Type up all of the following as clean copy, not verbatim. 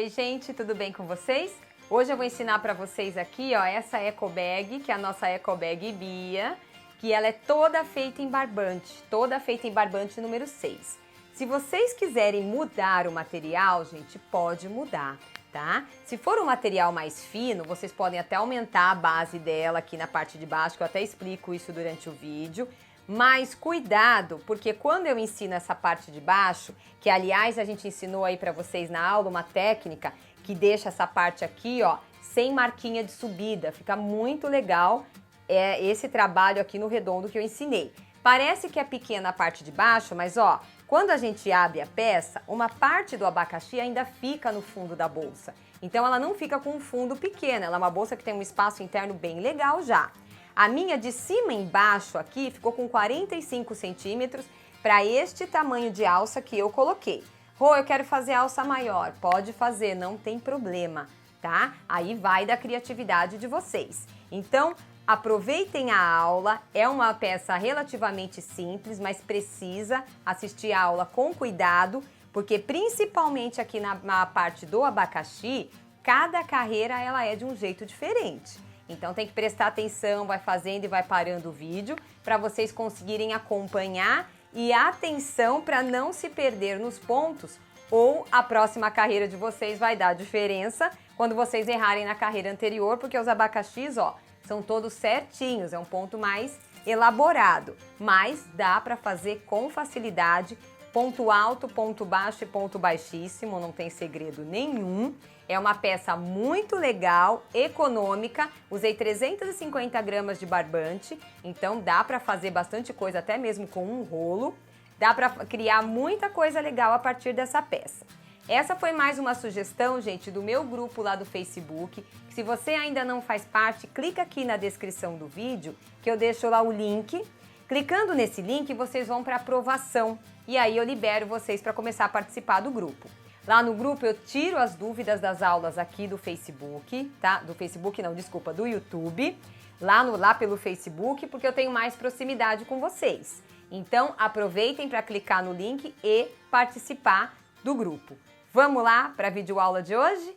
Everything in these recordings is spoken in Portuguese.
Oi, gente, tudo bem com vocês? Hoje eu vou ensinar para vocês aqui, ó, essa eco bag, que é a nossa eco bag Bia, que ela é toda feita em barbante número 6. Se vocês quiserem mudar o material, gente, pode mudar, tá? Se for um material mais fino, vocês podem até aumentar a base dela aqui na parte de baixo, que eu até explico isso durante o vídeo. Mas cuidado, porque quando eu ensino essa parte de baixo, que aliás a gente ensinou aí pra vocês na aula uma técnica que deixa essa parte aqui, ó, sem marquinha de subida, fica muito legal esse trabalho aqui no redondo que eu ensinei. Parece que é pequena a parte de baixo, mas ó, quando a gente abre a peça, uma parte do abacaxi ainda fica no fundo da bolsa. Então ela não fica com um fundo pequeno, ela é uma bolsa que tem um espaço interno bem legal já. A minha de cima embaixo aqui ficou com 45 centímetros para este tamanho de alça que eu coloquei. Rô, eu quero fazer alça maior. Pode fazer, não tem problema, tá? Aí vai da criatividade de vocês. Então, aproveitem a aula. É uma peça relativamente simples, mas precisa assistir a aula com cuidado, porque principalmente aqui na parte do abacaxi, cada carreira ela é de um jeito diferente. Então tem que prestar atenção, vai fazendo e vai parando o vídeo para vocês conseguirem acompanhar e atenção para não se perder nos pontos ou a próxima carreira de vocês vai dar diferença quando vocês errarem na carreira anterior, porque os abacaxis, ó, são todos certinhos, é um ponto mais elaborado, mas dá para fazer com facilidade, ponto alto, ponto baixo e ponto baixíssimo, não tem segredo nenhum. É uma peça muito legal, econômica, usei 350 gramas de barbante, então dá para fazer bastante coisa, até mesmo com um rolo. Dá para criar muita coisa legal a partir dessa peça. Essa foi mais uma sugestão, gente, do meu grupo lá do Facebook. Se você ainda não faz parte, clica aqui na descrição do vídeo, que eu deixo lá o link. Clicando nesse link, vocês vão para aprovação e aí eu libero vocês para começar a participar do grupo. Lá no grupo eu tiro as dúvidas das aulas aqui do Facebook, tá? Do Facebook não, desculpa, do YouTube. Lá pelo Facebook, porque eu tenho mais proximidade com vocês. Então aproveitem para clicar no link e participar do grupo. Vamos lá para a videoaula de hoje?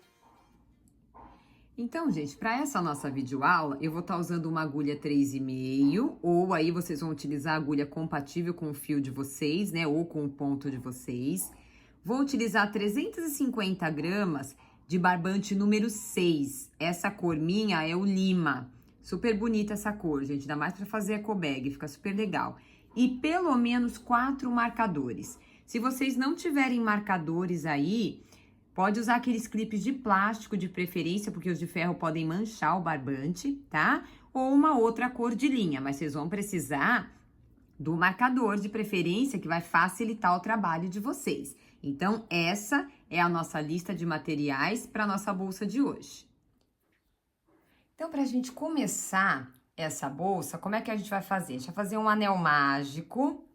Então, gente, para essa nossa videoaula, eu vou estar usando uma agulha 3,5, ou aí vocês vão utilizar a agulha compatível com o fio de vocês, né? Ou com o ponto de vocês. Vou utilizar 350 gramas de barbante número 6. Essa cor minha é o lima. Super bonita essa cor, gente. Ainda mais para fazer eco bag, fica super legal. E pelo menos 4 marcadores. Se vocês não tiverem marcadores aí, pode usar aqueles clipes de plástico de preferência, porque os de ferro podem manchar o barbante, tá? Ou uma outra cor de linha, mas vocês vão precisar do marcador de preferência que vai facilitar o trabalho de vocês. Então, essa é a nossa lista de materiais para a nossa bolsa de hoje. Então, para a gente começar essa bolsa, como é que a gente vai fazer? A gente vai fazer um anel mágico,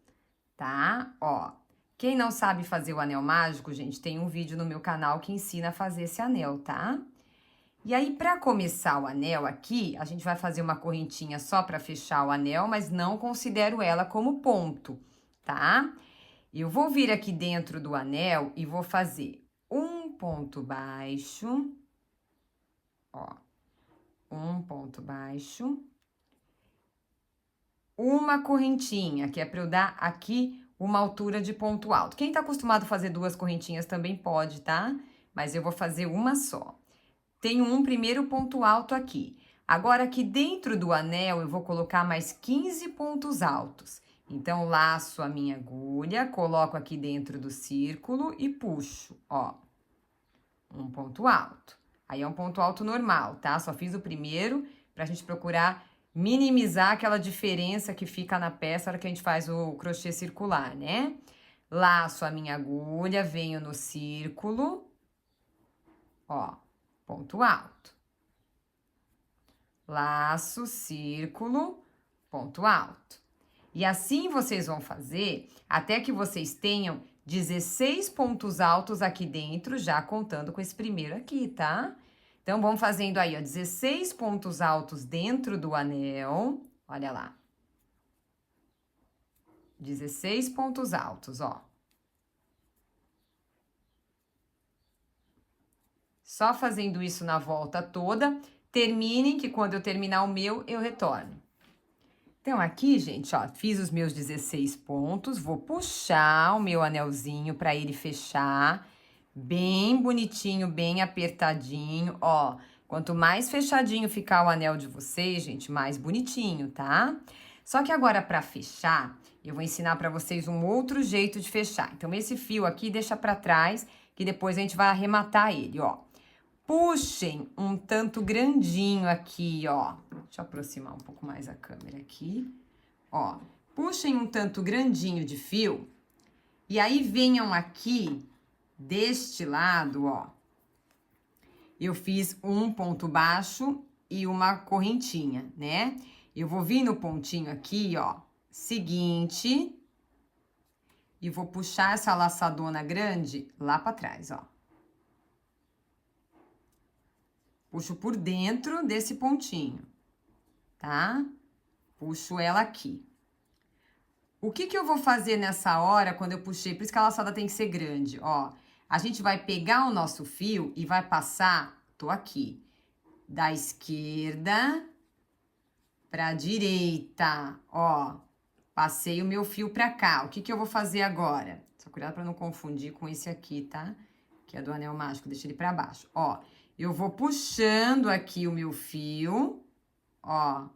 tá? Ó, quem não sabe fazer o anel mágico, gente, tem um vídeo no meu canal que ensina a fazer esse anel, tá? E aí, para começar o anel aqui, a gente vai fazer uma correntinha só para fechar o anel, mas não considero ela como ponto, tá? Eu vou vir aqui dentro do anel e vou fazer um ponto baixo, ó, um ponto baixo, uma correntinha, que é para eu dar aqui uma altura de ponto alto. Quem tá acostumado a fazer 2 correntinhas também pode, tá? Mas eu vou fazer uma só. Tenho um primeiro ponto alto aqui. Agora, aqui dentro do anel, eu vou colocar mais 15 pontos altos. Então, laço a minha agulha, coloco aqui dentro do círculo e puxo, ó. Um ponto alto. Aí é um ponto alto normal, tá? Só fiz o primeiro pra gente procurar minimizar aquela diferença que fica na peça na hora que a gente faz o crochê circular, né? Laço a minha agulha, venho no círculo, ó, ponto alto. Laço, círculo, ponto alto. E assim vocês vão fazer até que vocês tenham 16 pontos altos aqui dentro, já contando com esse primeiro aqui, tá? Então, vamos fazendo aí, ó, 16 pontos altos dentro do anel, olha lá. 16 pontos altos, ó. Só fazendo isso na volta toda. Terminem, que quando eu terminar o meu, eu retorno. Então, aqui, gente, ó, fiz os meus 16 pontos. Vou puxar o meu anelzinho para ele fechar. Bem bonitinho, bem apertadinho, ó. Quanto mais fechadinho ficar o anel de vocês, gente, mais bonitinho, tá? Só que agora, para fechar, eu vou ensinar para vocês um outro jeito de fechar. Então, esse fio aqui deixa para trás, que depois a gente vai arrematar ele, ó. Puxem um tanto grandinho aqui, ó. Deixa eu aproximar um pouco mais a câmera aqui. Ó, puxem um tanto grandinho de fio. E aí, venham aqui, deste lado, ó. Eu fiz um ponto baixo e uma correntinha, né? Eu vou vir no pontinho aqui, ó, seguinte, e vou puxar essa laçadona grande lá pra trás, ó. Puxo por dentro desse pontinho, tá? Puxo ela aqui. O que que eu vou fazer nessa hora quando eu puxei? Por isso que a laçada tem que ser grande, ó. A gente vai pegar o nosso fio e vai passar, tô aqui, da esquerda pra direita, ó. Passei o meu fio pra cá. O que que eu vou fazer agora? Só cuidado pra não confundir com esse aqui, tá? Que é do anel mágico, deixa ele pra baixo. Ó, eu vou puxando aqui o meu fio, ó,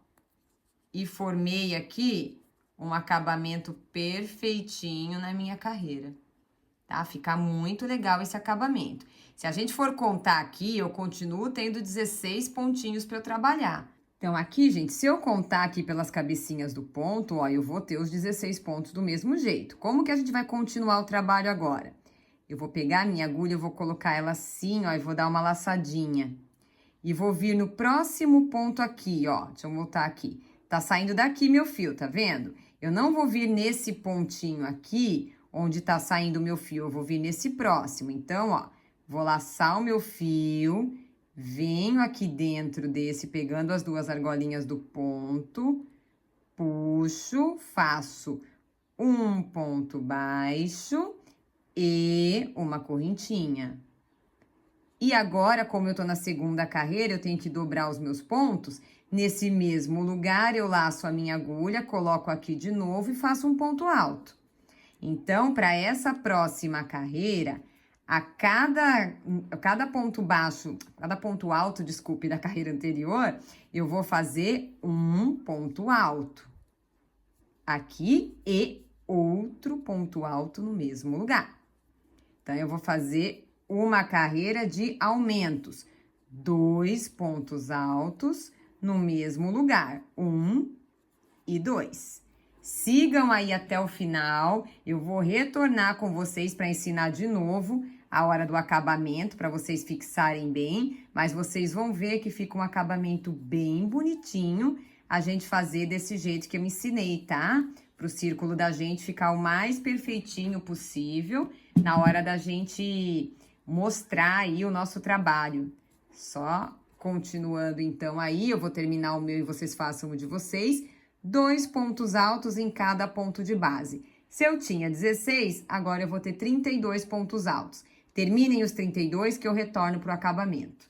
e formei aqui um acabamento perfeitinho na minha carreira. Tá? Fica muito legal esse acabamento. Se a gente for contar aqui, eu continuo tendo 16 pontinhos para eu trabalhar. Então, aqui, gente, se eu contar aqui pelas cabecinhas do ponto, ó, eu vou ter os 16 pontos do mesmo jeito. Como que a gente vai continuar o trabalho agora? Eu vou pegar a minha agulha, eu vou colocar ela assim, ó, e vou dar uma laçadinha. E vou vir no próximo ponto aqui, ó. Deixa eu voltar aqui. Tá saindo daqui meu fio, tá vendo? Eu não vou vir nesse pontinho aqui, onde tá saindo o meu fio, eu vou vir nesse próximo. Então, ó, vou laçar o meu fio, venho aqui dentro desse, pegando as duas argolinhas do ponto, puxo, faço um ponto baixo e uma correntinha. E agora, como eu tô na segunda carreira, eu tenho que dobrar os meus pontos. Nesse mesmo lugar, eu laço a minha agulha, coloco aqui de novo e faço um ponto alto. Então, para essa próxima carreira, a cada ponto baixo, cada ponto alto, desculpe, da carreira anterior, eu vou fazer um ponto alto aqui e outro ponto alto no mesmo lugar. Então, eu vou fazer uma carreira de aumentos, 2 pontos altos no mesmo lugar, 1 e 2. Sigam aí até o final, eu vou retornar com vocês para ensinar de novo a hora do acabamento, para vocês fixarem bem, mas vocês vão ver que fica um acabamento bem bonitinho a gente fazer desse jeito que eu ensinei, tá? Para o círculo da gente ficar o mais perfeitinho possível na hora da gente mostrar aí o nosso trabalho. Só continuando então aí, eu vou terminar o meu e vocês façam o de vocês. 2 pontos altos em cada ponto de base. Se eu tinha 16, agora eu vou ter 32 pontos altos. Terminem os 32 que eu retorno para o acabamento.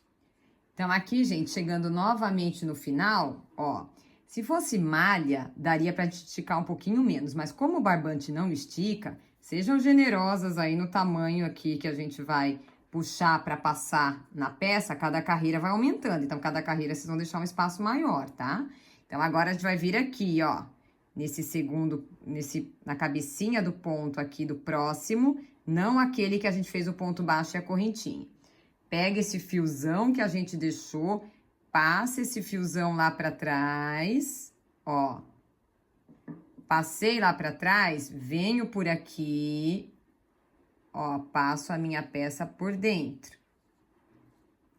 Então, aqui, gente, chegando novamente no final, ó, se fosse malha, daria para esticar um pouquinho menos, mas como o barbante não estica, sejam generosas aí no tamanho aqui que a gente vai puxar para passar na peça, cada carreira vai aumentando. Então, cada carreira vocês vão deixar um espaço maior, tá? Então, agora a gente vai vir aqui, ó, na cabecinha do ponto aqui do próximo, não aquele que a gente fez o ponto baixo e a correntinha. Pega esse fiozão que a gente deixou, passa esse fiozão lá pra trás, ó. Passei lá pra trás, venho por aqui, ó, passo a minha peça por dentro.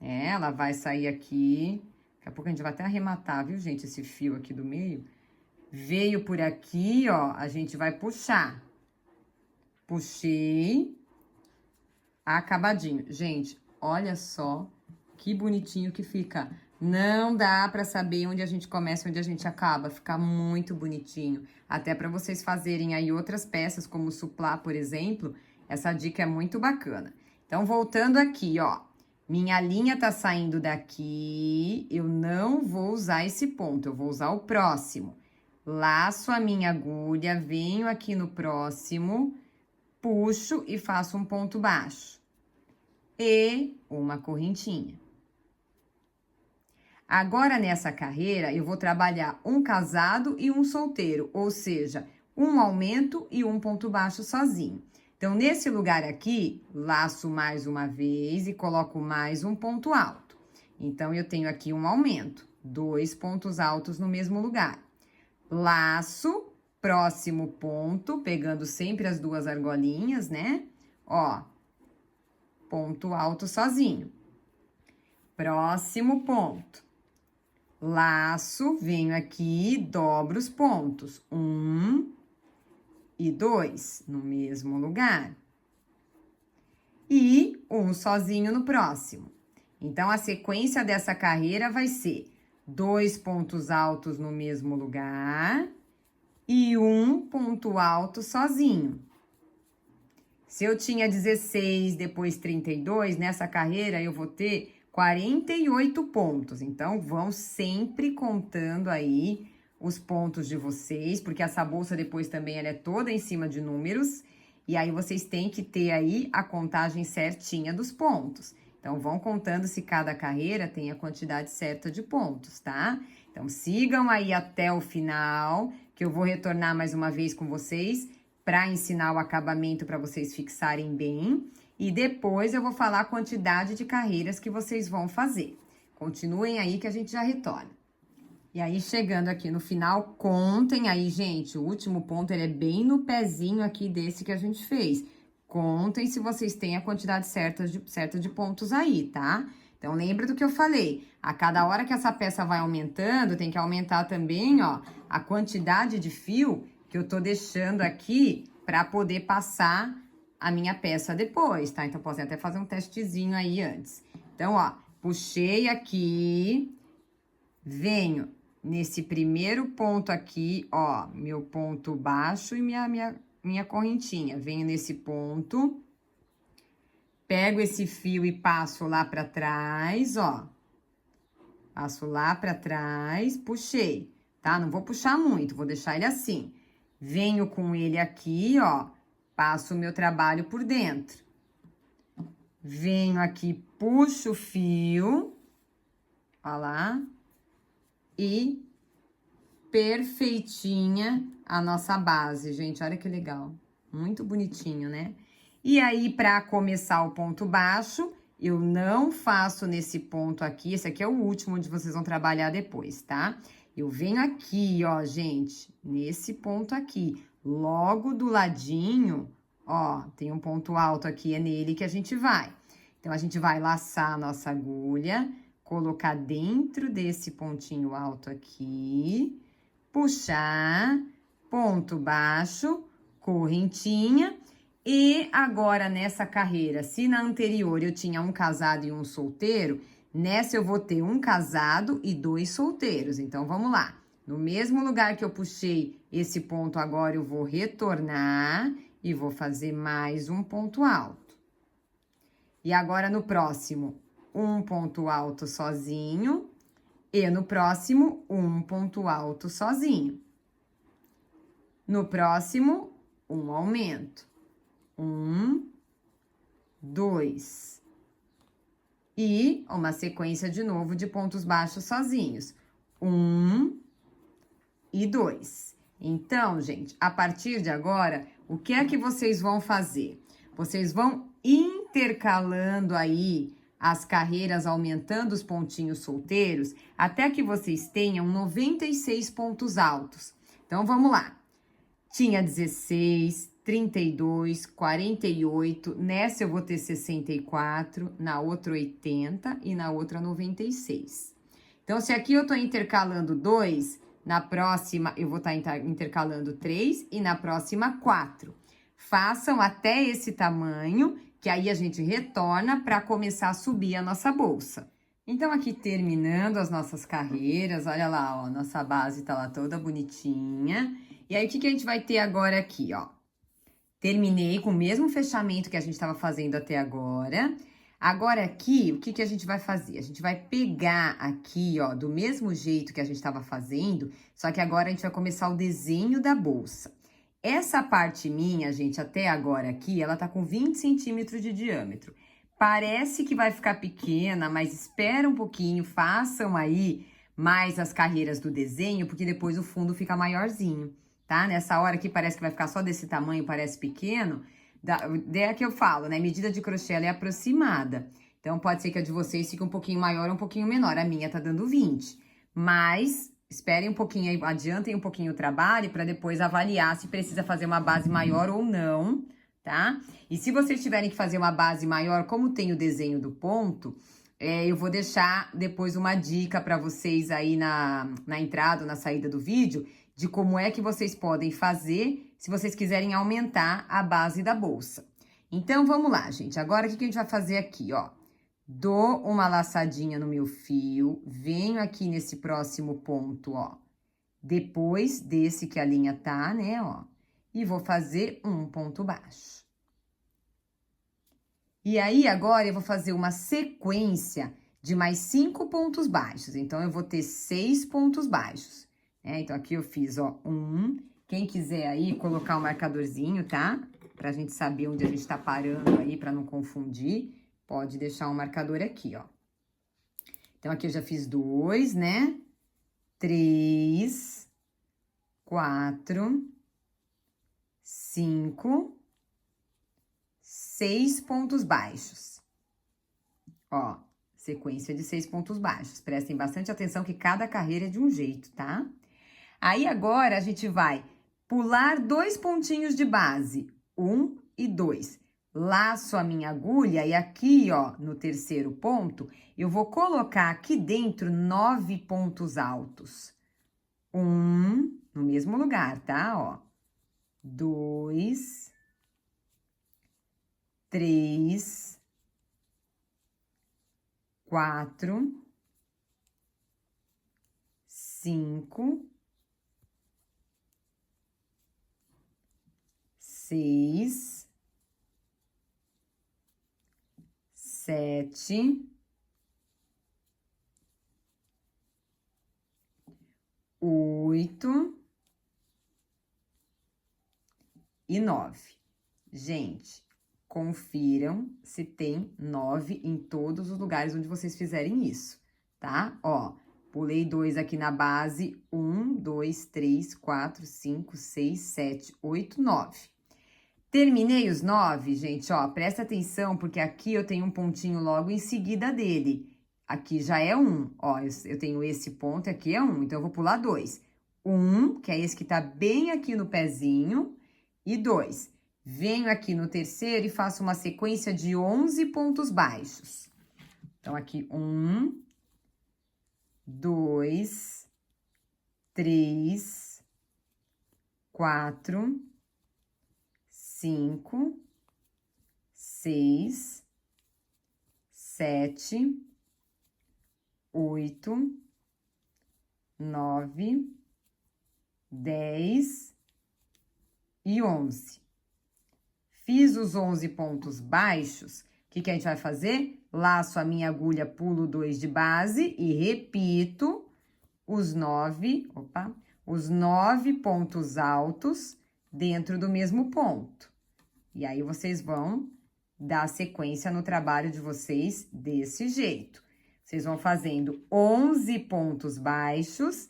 Ela vai sair aqui. Daqui a pouco a gente vai até arrematar, viu, gente, esse fio aqui do meio. Veio por aqui, ó, a gente vai puxar. Puxei. Acabadinho. Gente, olha só que bonitinho que fica. Não dá pra saber onde a gente começa e onde a gente acaba. Fica muito bonitinho. Até pra vocês fazerem aí outras peças, como o suplá, por exemplo. Essa dica é muito bacana. Então, voltando aqui, ó. Minha linha tá saindo daqui, eu não vou usar esse ponto, eu vou usar o próximo. Laço a minha agulha, venho aqui no próximo, puxo e faço um ponto baixo. E uma correntinha. Agora, nessa carreira, eu vou trabalhar um casado e um solteiro, ou seja, um aumento e um ponto baixo sozinho. Então, nesse lugar aqui, laço mais uma vez e coloco mais um ponto alto. Então, eu tenho aqui um aumento, 2 pontos altos no mesmo lugar. Laço, próximo ponto, pegando sempre as duas argolinhas, né? Ó, ponto alto sozinho. Próximo ponto. Laço, venho aqui, dobro os pontos. 1 e 2 no mesmo lugar. E um sozinho no próximo. Então, a sequência dessa carreira vai ser 2 pontos altos no mesmo lugar e um ponto alto sozinho. Se eu tinha 16, depois 32, nessa carreira eu vou ter 48 pontos. Então, vão sempre contando aí os pontos de vocês, porque essa bolsa depois também ela é toda em cima de números. E aí, vocês têm que ter aí a contagem certinha dos pontos. Então, vão contando se cada carreira tem a quantidade certa de pontos, tá? Então, sigam aí até o final, que eu vou retornar mais uma vez com vocês para ensinar o acabamento para vocês fixarem bem. E depois eu vou falar a quantidade de carreiras que vocês vão fazer. Continuem aí que a gente já retorna. E aí, chegando aqui no final, contem aí, gente. O último ponto, ele é bem no pezinho aqui desse que a gente fez. Contem se vocês têm a quantidade certa de pontos aí, tá? Então, lembra do que eu falei. A cada hora que essa peça vai aumentando, tem que aumentar também, ó, a quantidade de fio que eu tô deixando aqui para poder passar a minha peça depois, tá? Então, posso até fazer um testezinho aí antes. Então, ó, puxei aqui, venho nesse primeiro ponto aqui, ó, meu ponto baixo e minha correntinha. Venho nesse ponto, pego esse fio e passo lá pra trás, ó. Passo lá pra trás, puxei, tá? Não vou puxar muito, vou deixar ele assim. Venho com ele aqui, ó, passo o meu trabalho por dentro. Venho aqui, puxo o fio, ó lá, e perfeitinha a nossa base, gente, olha que legal. Muito bonitinho, né? E aí, pra começar o ponto baixo, eu não faço nesse ponto aqui, esse aqui é o último onde vocês vão trabalhar depois, tá? Eu venho aqui, ó, gente, nesse ponto aqui, logo do ladinho, ó, tem um ponto alto aqui, é nele que a gente vai. Então, a gente vai laçar a nossa agulha, colocar dentro desse pontinho alto aqui, puxar, ponto baixo, correntinha. E agora, nessa carreira, se na anterior eu tinha um casado e um solteiro, nessa eu vou ter um casado e 2 solteiros. Então, vamos lá. No mesmo lugar que eu puxei esse ponto agora, eu vou retornar e vou fazer mais um ponto alto. E agora, no próximo, um ponto alto sozinho. E no próximo, um ponto alto sozinho. No próximo, um aumento. 1, 2. E uma sequência de novo de pontos baixos sozinhos. 1 e 2. Então, gente, a partir de agora, o que é que vocês vão fazer? Vocês vão intercalando aí as carreiras, aumentando os pontinhos solteiros, até que vocês tenham 96 pontos altos. Então, vamos lá. Tinha 16, 32, 48, nessa eu vou ter 64, na outra 80 e na outra 96. Então, se aqui eu tô intercalando 2, na próxima eu vou estar intercalando 3 e na próxima 4. Façam até esse tamanho, que aí a gente retorna para começar a subir a nossa bolsa. Então, aqui terminando as nossas carreiras, olha lá, ó, nossa base tá lá toda bonitinha. E aí, o que a gente vai ter agora aqui, ó? Terminei com o mesmo fechamento que a gente estava fazendo até agora. Agora aqui, o que que a gente vai fazer? A gente vai pegar aqui, ó, do mesmo jeito que a gente estava fazendo, só que agora a gente vai começar o desenho da bolsa. Essa parte minha, gente, até agora aqui, ela tá com 20 centímetros de diâmetro. Parece que vai ficar pequena, mas espera um pouquinho, façam aí mais as carreiras do desenho, porque depois o fundo fica maiorzinho, tá? Nessa hora aqui parece que vai ficar só desse tamanho, parece pequeno. É que eu falo, né? Medida de crochê ela é aproximada. Então, pode ser que a de vocês fique um pouquinho maior ou um pouquinho menor. A minha tá dando 20. Mas, esperem um pouquinho aí, adiantem um pouquinho o trabalho para depois avaliar se precisa fazer uma base maior ou não, tá? E se vocês tiverem que fazer uma base maior, como tem o desenho do ponto, eu vou deixar depois uma dica para vocês aí na entrada ou na saída do vídeo de como é que vocês podem fazer se vocês quiserem aumentar a base da bolsa. Então, vamos lá, gente. Agora, o que a gente vai fazer aqui, ó? Dou uma laçadinha no meu fio, venho aqui nesse próximo ponto, ó. Depois desse que a linha tá, né, ó. E vou fazer um ponto baixo. E aí, agora, eu vou fazer uma sequência de mais 5 pontos baixos. Então, eu vou ter 6 pontos baixos. Então, aqui eu fiz, ó, 1. Quem quiser aí colocar um marcadorzinho, tá? Pra gente saber onde a gente tá parando aí, pra não confundir, pode deixar um marcador aqui, ó. Então, aqui eu já fiz 2, né? 3, 4, 5, 6 pontos baixos. Ó, sequência de 6 pontos baixos. Prestem bastante atenção que cada carreira é de um jeito, tá? Aí, agora, a gente vai pular 2 pontinhos de base, 1 e 2. Laço a minha agulha e aqui, ó, no terceiro ponto, eu vou colocar aqui dentro 9 pontos altos. 1, no mesmo lugar, tá? Ó. 2, 3, 4, 5, 6, 7, 8 e 9. Gente, confiram se tem 9 em todos os lugares onde vocês fizerem isso, tá? Ó, pulei 2 aqui na base, 1, 2, 3, 4, 5, 6, 7, 8, 9. Terminei os 9, gente, ó, presta atenção, porque aqui eu tenho um pontinho logo em seguida dele. Aqui já é 1, ó, eu tenho esse ponto, aqui é 1, então eu vou pular 2. 1, que é esse que tá bem aqui no pezinho, e 2. Venho aqui no terceiro e faço uma sequência de 11 pontos baixos. Então, aqui 1, 2, 3, 4, 5, 6, 7, 8, 9, 10 e 11. Fiz os 11 pontos baixos, o que a gente vai fazer? Laço a minha agulha, pulo 2 de base e repito os 9 pontos altos dentro do mesmo ponto. E aí, vocês vão dar sequência no trabalho de vocês desse jeito. Vocês vão fazendo 11 pontos baixos,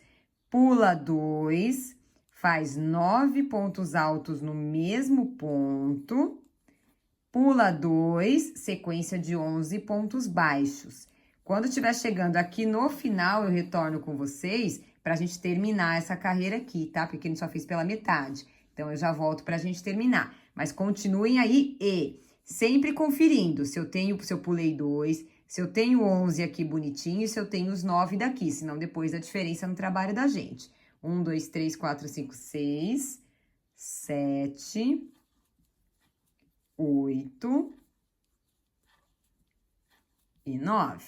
pula 2, faz 9 pontos altos no mesmo ponto, pula 2, sequência de 11 pontos baixos. Quando estiver chegando aqui no final, eu retorno com vocês pra gente terminar essa carreira aqui, tá? Porque a gente só fez pela metade. Então, eu já volto pra gente terminar. Mas continuem aí e sempre conferindo se eu pulei 2, se eu tenho 11 aqui bonitinho e se eu tenho os 9 daqui, senão depois dá diferença no trabalho da gente. 1, 2, 3, 4, 5, 6, 7, 8 e 9.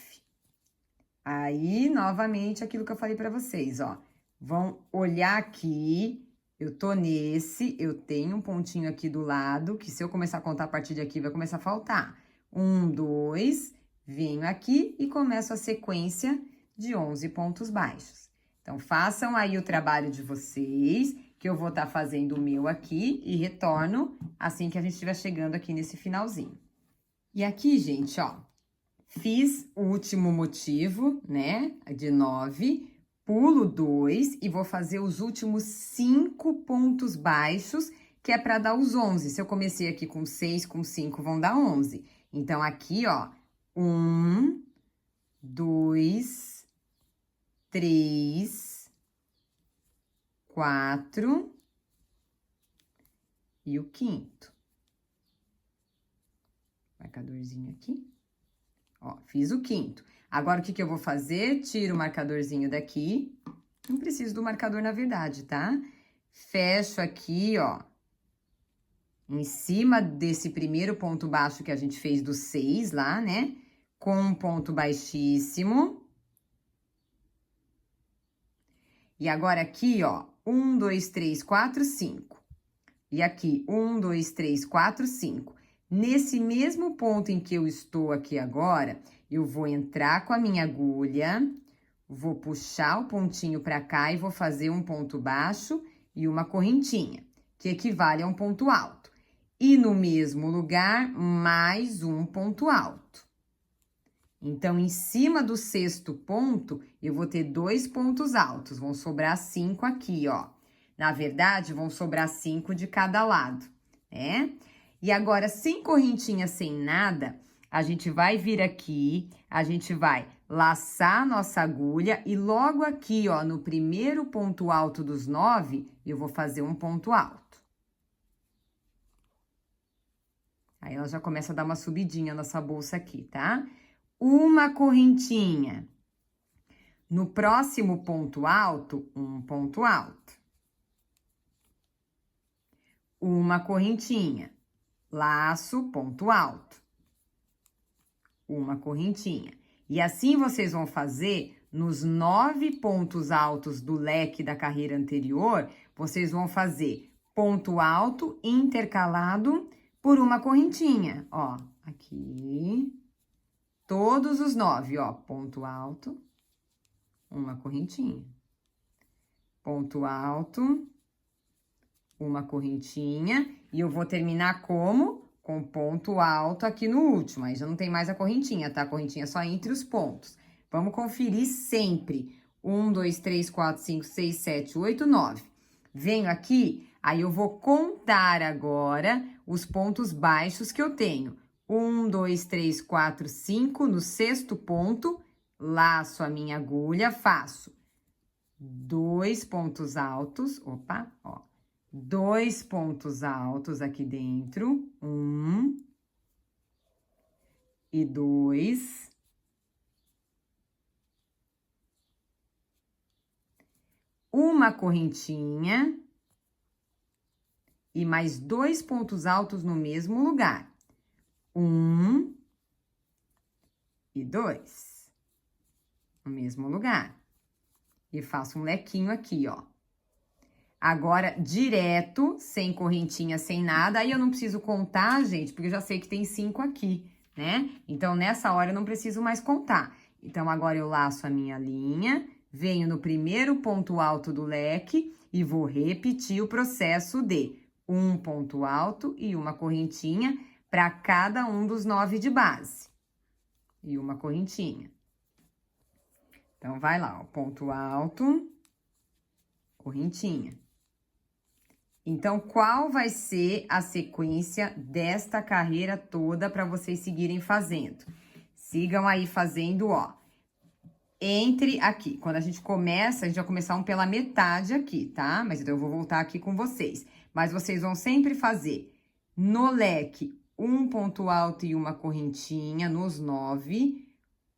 Aí, novamente, aquilo que eu falei pra vocês, ó. Vão olhar aqui, eu tô nesse, eu tenho um pontinho aqui do lado, que se eu começar a contar a partir de aqui, vai começar a faltar. 1, 2, venho aqui e começo a sequência de 11 pontos baixos. Então, façam aí o trabalho de vocês, que eu vou estar fazendo o meu aqui e retorno assim que a gente estiver chegando aqui nesse finalzinho. E aqui, gente, ó, fiz o último motivo, né, de 9, pulo 2 e vou fazer os últimos 5 pontos baixos, que é para dar os 11. Se eu comecei aqui com 6, com 5, vão dar 11. Então, aqui, ó, 1, 2, 3, 4 e o quinto. Marcadorzinho aqui. Ó, fiz o quinto. Agora, o que que eu vou fazer? Tiro o marcadorzinho daqui. Não preciso do marcador, na verdade, tá? Fecho aqui, ó, em cima desse primeiro ponto baixo que a gente fez do 6 lá, né? Com um ponto baixíssimo. E agora aqui, ó, 1, 2, 3, 4, 5. E aqui, 1, 2, 3, 4, 5. Nesse mesmo ponto em que eu estou aqui agora, eu vou entrar com a minha agulha, vou puxar o pontinho para cá e vou fazer um ponto baixo e uma correntinha, que equivale a um ponto alto. E no mesmo lugar, mais um ponto alto. Então, em cima do sexto ponto, eu vou ter 2 pontos altos. Vão sobrar 5 aqui, ó. Na verdade, vão sobrar 5 de cada lado, né? E agora, sem correntinha, sem nada, a gente vai vir aqui, a gente vai laçar a nossa agulha e logo aqui, ó, no primeiro ponto alto dos 9, eu vou fazer um ponto alto. Aí, ela já começa a dar uma subidinha nessa bolsa aqui, tá? Uma correntinha. No próximo ponto alto, um ponto alto. Uma correntinha. Laço, ponto alto. Uma correntinha. E assim vocês vão fazer nos 9 pontos altos do leque da carreira anterior, vocês vão fazer ponto alto intercalado por uma correntinha. Ó, aqui. Todos os 9, ó, ponto alto, uma correntinha. Ponto alto, uma correntinha. E eu vou terminar como? Com ponto alto aqui no último. Aí já não tem mais a correntinha, tá? A correntinha só entre os pontos. Vamos conferir sempre. 1, 2, 3, 4, 5, 6, 7, 8, 9. Venho aqui, aí eu vou contar agora os pontos baixos que eu tenho. 1, 2, 3, 4, 5, no sexto ponto, laço a minha agulha, faço 2 pontos altos, opa, ó, 2 pontos altos aqui dentro, 1 e 2. Uma correntinha e mais 2 pontos altos no mesmo lugar. 1 e 2, no mesmo lugar. E faço um lequinho aqui, ó. Agora, direto, sem correntinha, sem nada, aí eu não preciso contar, gente, porque eu já sei que tem 5 aqui, né? Então, nessa hora eu não preciso mais contar. Então, agora eu laço a minha linha, venho no primeiro ponto alto do leque e vou repetir o processo de um ponto alto e uma correntinha para cada um dos 9 de base. E uma correntinha. Então, vai lá, ó, ponto alto, correntinha. Então, qual vai ser a sequência desta carreira toda para vocês seguirem fazendo? Sigam aí fazendo, ó. Entre aqui, quando a gente começa, a gente vai começar pela metade aqui, tá? Mas então eu vou voltar aqui com vocês. Mas vocês vão sempre fazer no leque um ponto alto e uma correntinha nos 9,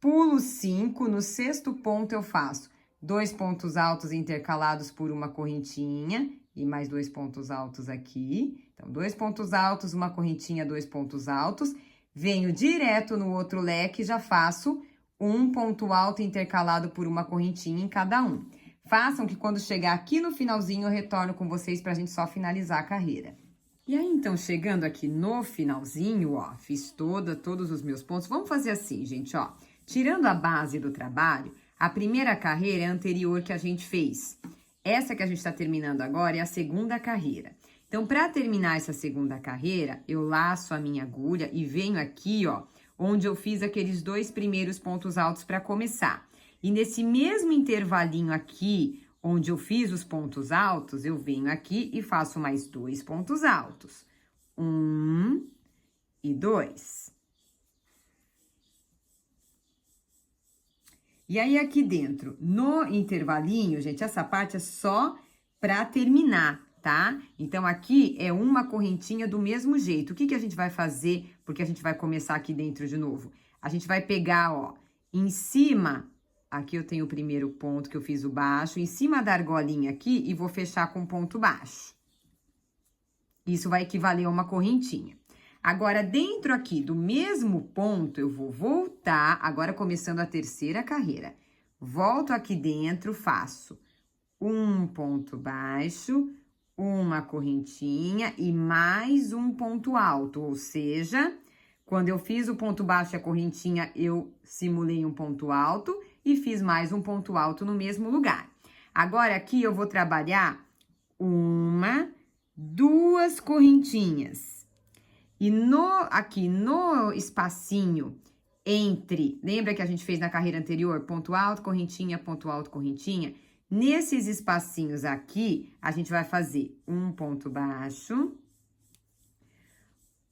pulo 5, no sexto ponto eu faço 2 pontos altos intercalados por uma correntinha e mais 2 pontos altos aqui. Então, 2 pontos altos, uma correntinha, 2 pontos altos. Venho direto no outro leque e já faço um ponto alto intercalado por uma correntinha em cada um. Façam que quando chegar aqui no finalzinho eu retorno com vocês pra gente só finalizar a carreira. E aí, então, chegando aqui no finalzinho, ó, fiz todos os meus pontos. Vamos fazer assim, gente, ó. Tirando a base do trabalho, a primeira carreira é a anterior que a gente fez. Essa que a gente tá terminando agora é a segunda carreira. Então, para terminar essa segunda carreira, eu laço a minha agulha e venho aqui, ó, onde eu fiz aqueles 2 primeiros pontos altos para começar. E nesse mesmo intervalinho aqui, onde eu fiz os pontos altos, eu venho aqui e faço mais 2 pontos altos. 1 e 2. E aí, aqui dentro, no intervalinho, gente, essa parte é só para terminar, tá? Então, aqui é uma correntinha do mesmo jeito. O que que a gente vai fazer? Porque a gente vai começar aqui dentro de novo. A gente vai pegar, ó, em cima... Aqui eu tenho o primeiro ponto que eu fiz o baixo, em cima da argolinha aqui, e vou fechar com ponto baixo. Isso vai equivaler a uma correntinha. Agora, dentro aqui do mesmo ponto, eu vou voltar, agora começando a terceira carreira. Volto aqui dentro, faço um ponto baixo, uma correntinha e mais um ponto alto, ou seja, quando eu fiz o ponto baixo e a correntinha, eu simulei um ponto alto e fiz mais um ponto alto no mesmo lugar. Agora, aqui eu vou trabalhar 1, 2 correntinhas. E aqui no espacinho entre, lembra que a gente fez na carreira anterior? Ponto alto, correntinha, ponto alto, correntinha. Nesses espacinhos aqui, a gente vai fazer um ponto baixo,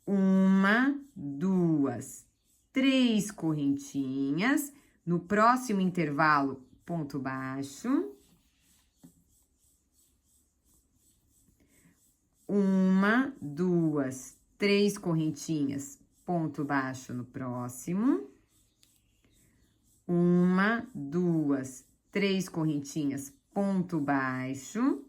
1, 2, 3 correntinhas. No próximo intervalo, ponto baixo. 1, 2, 3 correntinhas, ponto baixo no próximo. 1, 2, 3 correntinhas, ponto baixo.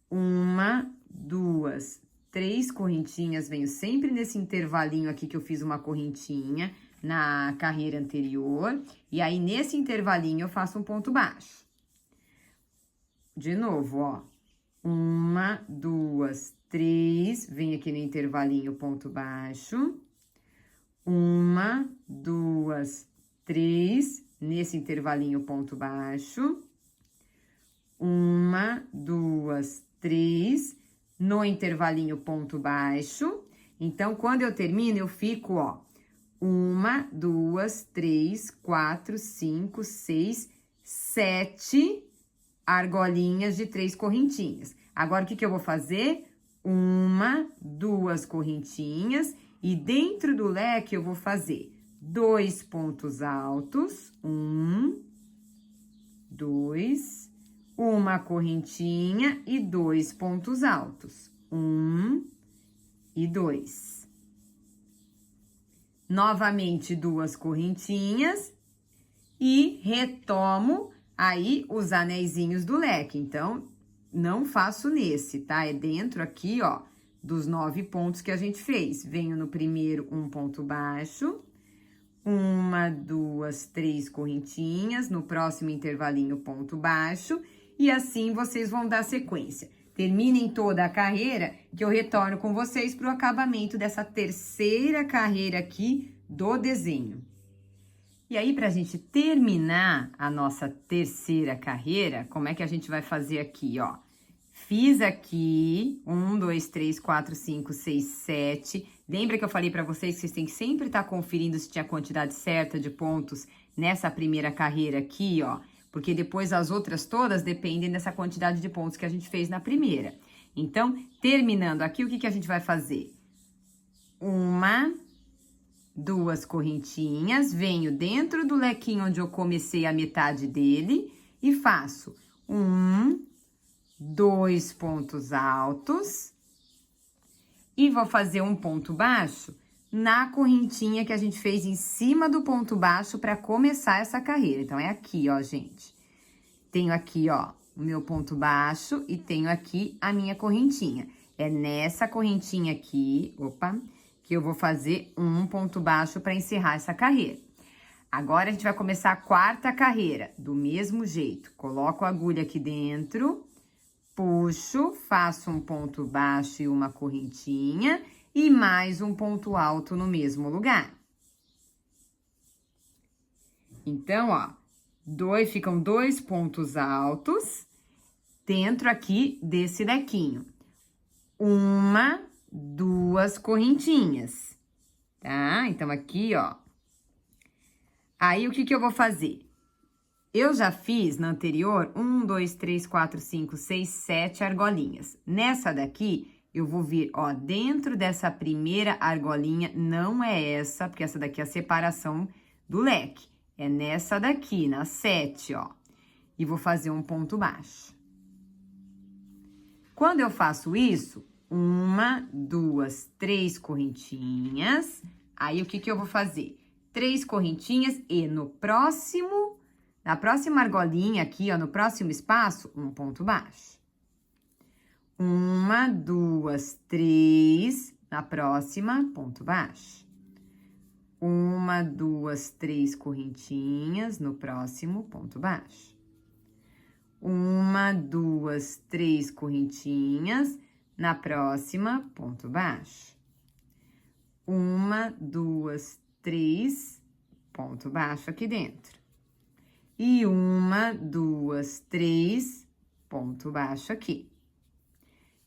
1, 2, 3 correntinhas, venho sempre nesse intervalinho aqui que eu fiz uma correntinha na carreira anterior, e aí nesse intervalinho eu faço um ponto baixo. De novo, ó, 1, 2, 3, vem aqui no intervalinho ponto baixo, 1, 2, 3, nesse intervalinho ponto baixo, 1, 2, 3, no intervalinho ponto baixo. Então, quando eu termino, eu fico, ó, 1, 2, 3, 4, 5, 6, 7 argolinhas de 3 correntinhas. Agora, o que que eu vou fazer? 1, 2 correntinhas e dentro do leque eu vou fazer 2 pontos altos, 1, 2, uma correntinha e 2 pontos altos, 1 e 2. Novamente, 2 correntinhas e retomo aí os anéisinhos do leque. Então, não faço nesse, tá? É dentro aqui, ó, dos 9 pontos que a gente fez. Venho no primeiro um ponto baixo, 1, 2, 3 correntinhas, no próximo intervalinho ponto baixo, e assim vocês vão dar sequência. Terminem toda a carreira, que eu retorno com vocês para o acabamento dessa terceira carreira aqui do desenho. E aí, pra gente terminar a nossa terceira carreira, como é que a gente vai fazer aqui, ó? Fiz aqui 1, 2, 3, 4, 5, 6, 7. Lembra que eu falei pra vocês que vocês têm que sempre estar conferindo se tinha a quantidade certa de pontos nessa primeira carreira aqui, ó? Porque depois as outras todas dependem dessa quantidade de pontos que a gente fez na primeira. Então, terminando aqui, o que que a gente vai fazer? 1, 2 correntinhas, venho dentro do lequinho onde eu comecei a metade dele e faço 1, 2 pontos altos e vou fazer um ponto baixo na correntinha que a gente fez em cima do ponto baixo para começar essa carreira. Então, é aqui, ó, gente. Tenho aqui, ó, o meu ponto baixo e tenho aqui a minha correntinha. É nessa correntinha aqui, opa, que eu vou fazer um ponto baixo para encerrar essa carreira. Agora, a gente vai começar a quarta carreira, do mesmo jeito. Coloco a agulha aqui dentro, puxo, faço um ponto baixo e uma correntinha e mais um ponto alto no mesmo lugar. Então, ó, ficam 2 pontos altos dentro aqui desse lequinho. 1, 2 correntinhas, tá? Então, aqui, ó. Aí, o que eu vou fazer? Eu já fiz na anterior 1, 2, 3, 4, 5, 6, 7 argolinhas. Nessa daqui, eu vou vir, ó, dentro dessa primeira argolinha, não é essa, porque essa daqui é a separação do leque. É nessa daqui, na 7, ó. E vou fazer um ponto baixo. Quando eu faço isso, 1, 2, 3 correntinhas. Aí, o que eu vou fazer? 3 correntinhas e na próxima argolinha aqui, ó, no próximo espaço, um ponto baixo. 1, 2, 3, na próxima, ponto baixo. 1, 2, 3 correntinhas, no próximo, ponto baixo. 1, 2, 3 correntinhas, na próxima, ponto baixo. 1, 2, 3, ponto baixo aqui dentro. E 1, 2, 3, ponto baixo aqui.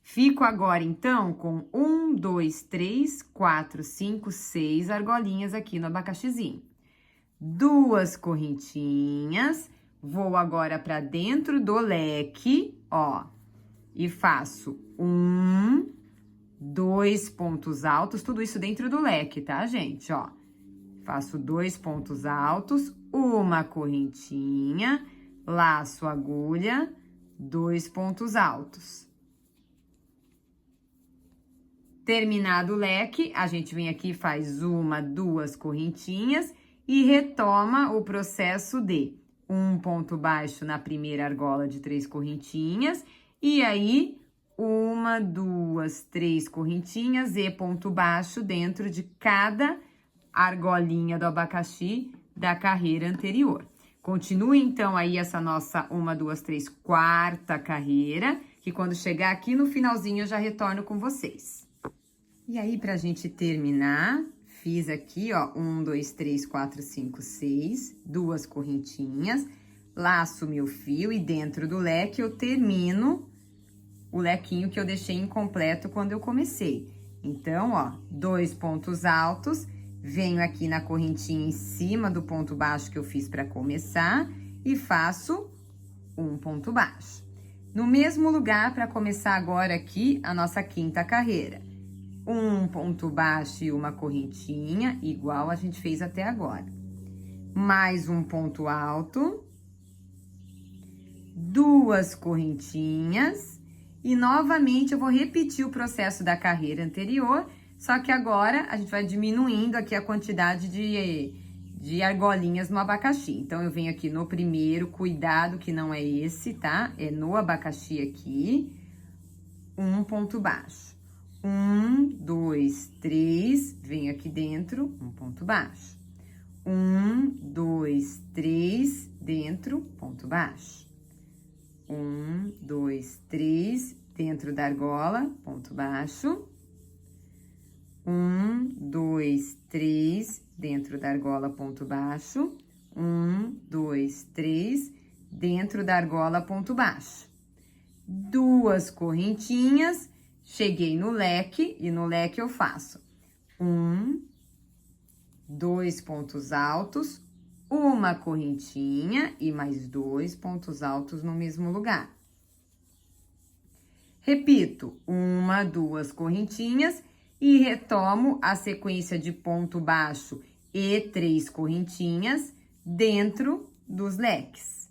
Fico agora, então, com 1, 2, 3, 4, 5, 6 argolinhas aqui no abacaxizinho. 2 correntinhas, vou agora para dentro do leque, ó, e faço 1, 2 pontos altos, tudo isso dentro do leque, tá, gente? Ó, faço 2 pontos altos, uma correntinha, laço a agulha, 2 pontos altos. Terminado o leque, a gente vem aqui, faz 1, 2 correntinhas e retoma o processo de um ponto baixo na primeira argola de 3 correntinhas e aí 1, 2, 3 correntinhas e ponto baixo dentro de cada argolinha do abacaxi da carreira anterior. Continue, então, aí essa nossa 1, 2, 3, quarta carreira, que quando chegar aqui no finalzinho eu já retorno com vocês. E aí, pra gente terminar, fiz aqui, ó, 1, 2, 3, 4, 5, 6, 2 correntinhas, laço meu fio e dentro do leque eu termino o lequinho que eu deixei incompleto quando eu comecei. Então, ó, 2 pontos altos, venho aqui na correntinha em cima do ponto baixo que eu fiz pra começar e faço um ponto baixo. No mesmo lugar, pra começar agora aqui a nossa quinta carreira. Um ponto baixo e uma correntinha, igual a gente fez até agora. Mais um ponto alto. 2 correntinhas. E, novamente, eu vou repetir o processo da carreira anterior, só que agora a gente vai diminuindo aqui a quantidade de argolinhas no abacaxi. Então, eu venho aqui no primeiro, cuidado que não é esse, tá? É no abacaxi aqui, um ponto baixo. 1, 2, 3, venho aqui dentro, um ponto baixo. 1, 2, 3, dentro, ponto baixo. 1, 2, 3, dentro da argola, ponto baixo. 1, 2, 3, dentro da argola, ponto baixo. 1, 2, 3, dentro da argola, ponto baixo. 2 correntinhas. Cheguei no leque, e no leque eu faço 1, 2 pontos altos, uma correntinha e mais 2 pontos altos no mesmo lugar. Repito, 1, 2 correntinhas e retomo a sequência de ponto baixo e 3 correntinhas dentro dos leques.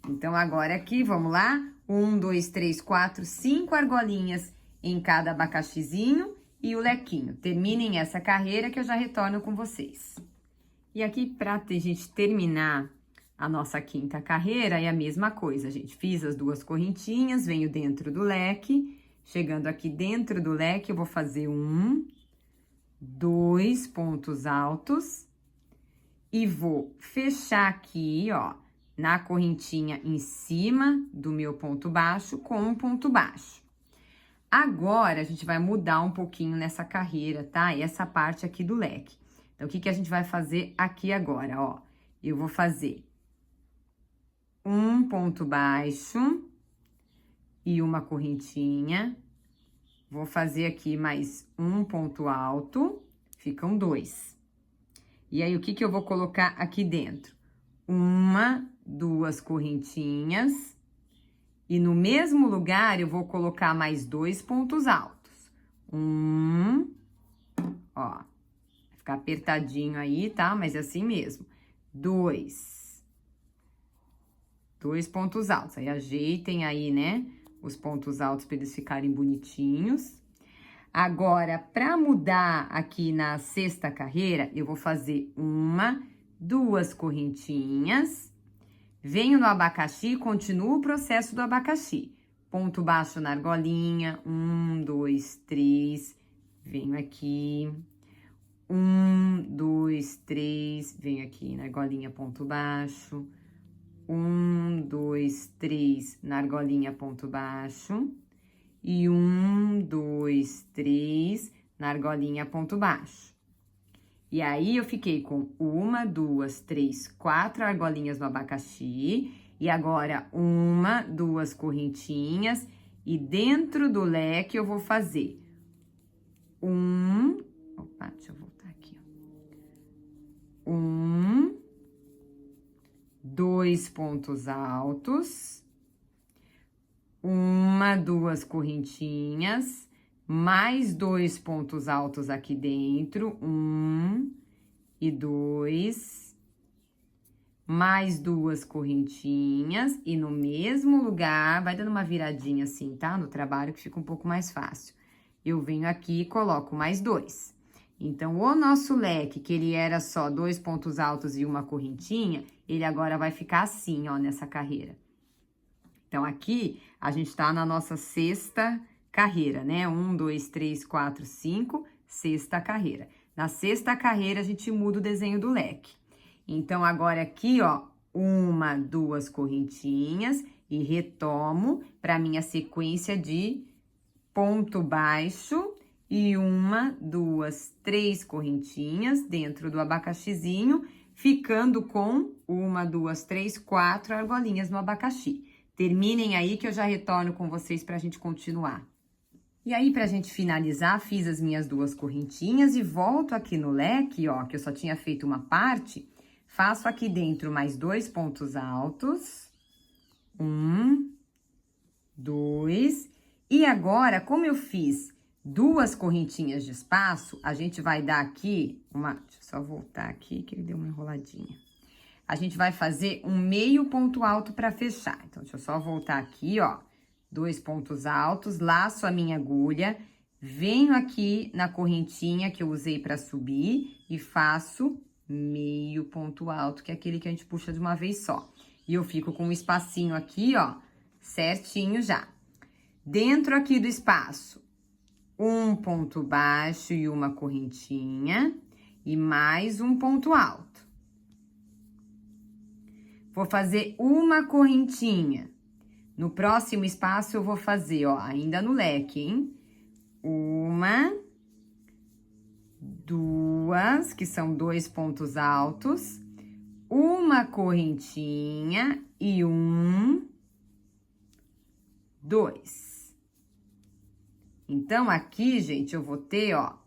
Então, agora aqui, vamos lá? 1, 2, 3, 4, 5 argolinhas em cada abacaxizinho e o lequinho. Terminem essa carreira que eu já retorno com vocês. E aqui, pra gente terminar a nossa quinta carreira, é a mesma coisa, gente. Fiz as 2 correntinhas, venho dentro do leque. Chegando aqui dentro do leque, eu vou fazer 1, 2 pontos altos. E vou fechar aqui, ó, na correntinha em cima do meu ponto baixo com um ponto baixo. Agora, a gente vai mudar um pouquinho nessa carreira, tá? Essa parte aqui do leque. Então, o que que a gente vai fazer aqui agora, ó? Eu vou fazer um ponto baixo e uma correntinha. Vou fazer aqui mais um ponto alto, ficam 2. E aí, o que que eu vou colocar aqui dentro? Uma, 2 correntinhas. E no mesmo lugar, eu vou colocar mais 2 pontos altos. Ó, vai ficar apertadinho aí, tá? Mas é assim mesmo. 2 pontos altos. Aí, ajeitem aí, né? Os pontos altos para eles ficarem bonitinhos. Agora, para mudar aqui na sexta carreira, eu vou fazer uma, 2 correntinhas. Venho no abacaxi e continuo o processo do abacaxi. Ponto baixo na argolinha, 1, 2, 3, venho aqui. 1, 2, 3, venho aqui na argolinha, ponto baixo. 1, 2, 3, na argolinha, ponto baixo. E 1, 2, 3, na argolinha, ponto baixo. E aí, eu fiquei com 1, 2, 3, 4 argolinhas no abacaxi. E agora, 1, 2 correntinhas. E dentro do leque, eu vou fazer opa, deixa eu voltar aqui, ó. 2 pontos altos. 1, 2 correntinhas. Mais 2 pontos altos aqui dentro, 1 e 2, mais 2 correntinhas, e no mesmo lugar, vai dando uma viradinha assim, tá? No trabalho, que fica um pouco mais fácil. Eu venho aqui e coloco mais 2. Então, o nosso leque, que ele era só 2 pontos altos e uma correntinha, ele agora vai ficar assim, ó, nessa carreira. Então, aqui, a gente tá na nossa sexta carreira, né? 1, 2, 3, 4, 5, sexta carreira. Na sexta carreira, a gente muda o desenho do leque. Então, agora aqui, ó, 1, 2 correntinhas e retomo para minha sequência de ponto baixo e 1, 2, 3 correntinhas dentro do abacaxizinho, ficando com 1, 2, 3, 4 argolinhas no abacaxi. Terminem aí que eu já retorno com vocês pra gente continuar. E aí, pra gente finalizar, fiz as minhas 2 correntinhas e volto aqui no leque, ó, que eu só tinha feito uma parte. Faço aqui dentro mais 2 pontos altos. 1, 2. E agora, como eu fiz 2 correntinhas de espaço, a gente vai dar aqui uma... Deixa eu só voltar aqui, que ele deu uma enroladinha. A gente vai fazer um meio ponto alto pra fechar. Então, deixa eu só voltar aqui, ó. 2 pontos altos, laço a minha agulha, venho aqui na correntinha que eu usei para subir e faço meio ponto alto, que é aquele que a gente puxa de uma vez só. E eu fico com um espacinho aqui, ó, certinho já. Dentro aqui do espaço, um ponto baixo e uma correntinha e mais um ponto alto. Vou fazer uma correntinha. No próximo espaço, eu vou fazer, ó, ainda no leque, hein? 1, 2, que são 2 pontos altos, uma correntinha e 1, 2. Então, aqui, gente, eu vou ter, ó,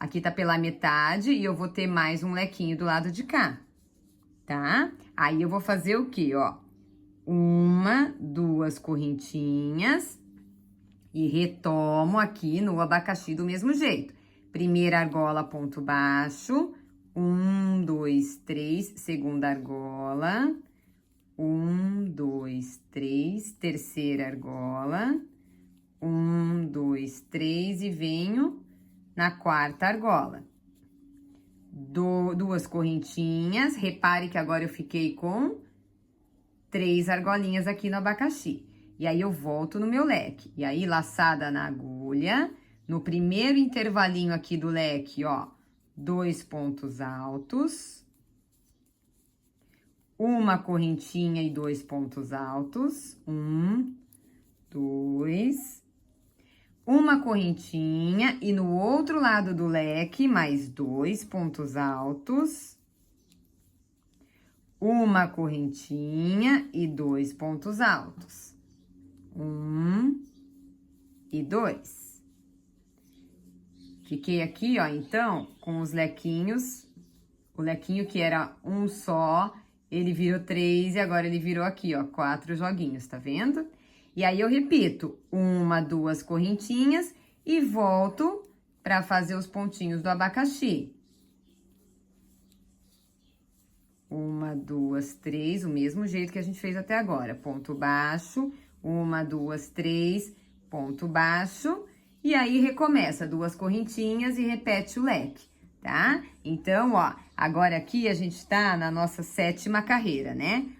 aqui tá pela metade e eu vou ter mais um lequinho do lado de cá, tá? Aí, eu vou fazer o quê, ó? 1, 2 correntinhas e retomo aqui no abacaxi do mesmo jeito. Primeira argola, ponto baixo, 1, 2, 3, segunda argola, 1, 2, 3, terceira argola, 1, 2, 3 e venho na quarta argola. 2 correntinhas, repare que agora eu fiquei com 3 argolinhas aqui no abacaxi. E aí, eu volto no meu leque. E aí, laçada na agulha, no primeiro intervalinho aqui do leque, ó, 2 pontos altos. uma correntinha e 2 pontos altos, 1, 2, uma correntinha e no outro lado do leque, mais 2 pontos altos, uma correntinha e 2 pontos altos, 1 e 2. Fiquei aqui, ó, então, com os lequinhos, o lequinho que era um só, ele virou 3 e agora ele virou aqui, ó, 4 joguinhos, tá vendo? E aí, eu repito, 1, 2 correntinhas e volto pra fazer os pontinhos do abacaxi. 1, 2, 3, o mesmo jeito que a gente fez até agora. Ponto baixo, 1, 2, 3, ponto baixo. E aí, recomeça 2 correntinhas e repete o leque, tá? Então, ó, agora aqui a gente tá na nossa 7ª carreira, né?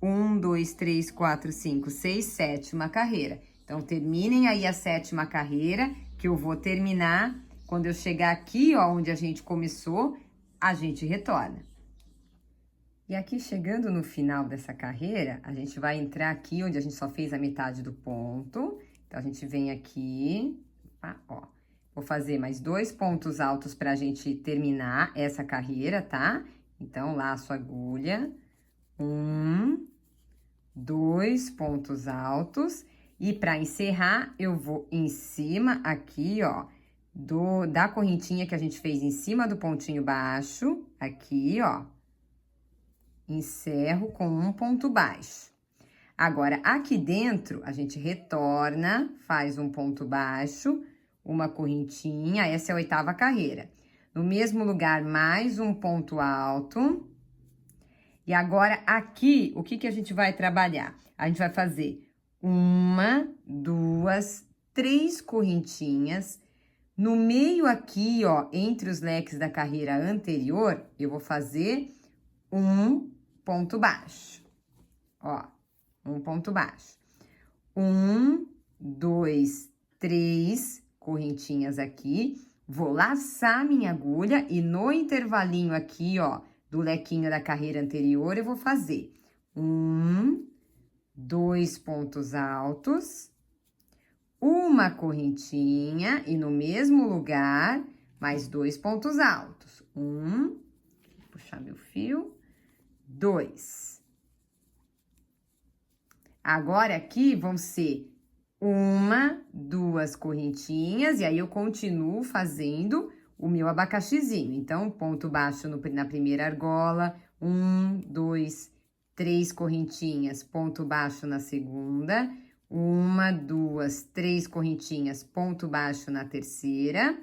1, 2, 3, 4, 5, 6, 7ª carreira. Então, terminem aí a 7ª carreira, que eu vou terminar. Quando eu chegar aqui, ó, onde a gente começou, a gente retorna. E aqui, chegando no final dessa carreira, a gente vai entrar aqui onde a gente só fez a metade do ponto. Então, a gente vem aqui, ó. Vou fazer mais 2 pontos altos pra gente terminar essa carreira, tá? Então, laço a agulha. 1, 2 pontos altos. E pra encerrar, eu vou em cima aqui, ó, da correntinha que a gente fez em cima do pontinho baixo. Aqui, ó. Encerro com um ponto baixo. Agora, aqui dentro, a gente retorna, faz um ponto baixo, uma correntinha, essa é a 8ª carreira. No mesmo lugar, mais um ponto alto. E agora, aqui, o que a gente vai trabalhar? A gente vai fazer 1, 2, 3 correntinhas. No meio aqui, ó, entre os leques da carreira anterior, eu vou fazer um ponto baixo. Ó, um ponto baixo. 1, 2, 3 correntinhas aqui. Vou laçar minha agulha e no intervalinho aqui, ó, do lequinho da carreira anterior, eu vou fazer 1, 2 pontos altos, uma correntinha e no mesmo lugar, mais 2 pontos altos. 1, vou puxar meu fio, 2. Agora, aqui vão ser 1, 2 correntinhas, e aí eu continuo fazendo o meu abacaxizinho. Então, ponto baixo na primeira argola, 1, 2, 3 correntinhas, ponto baixo na segunda, 1, 2, 3 correntinhas, ponto baixo na terceira,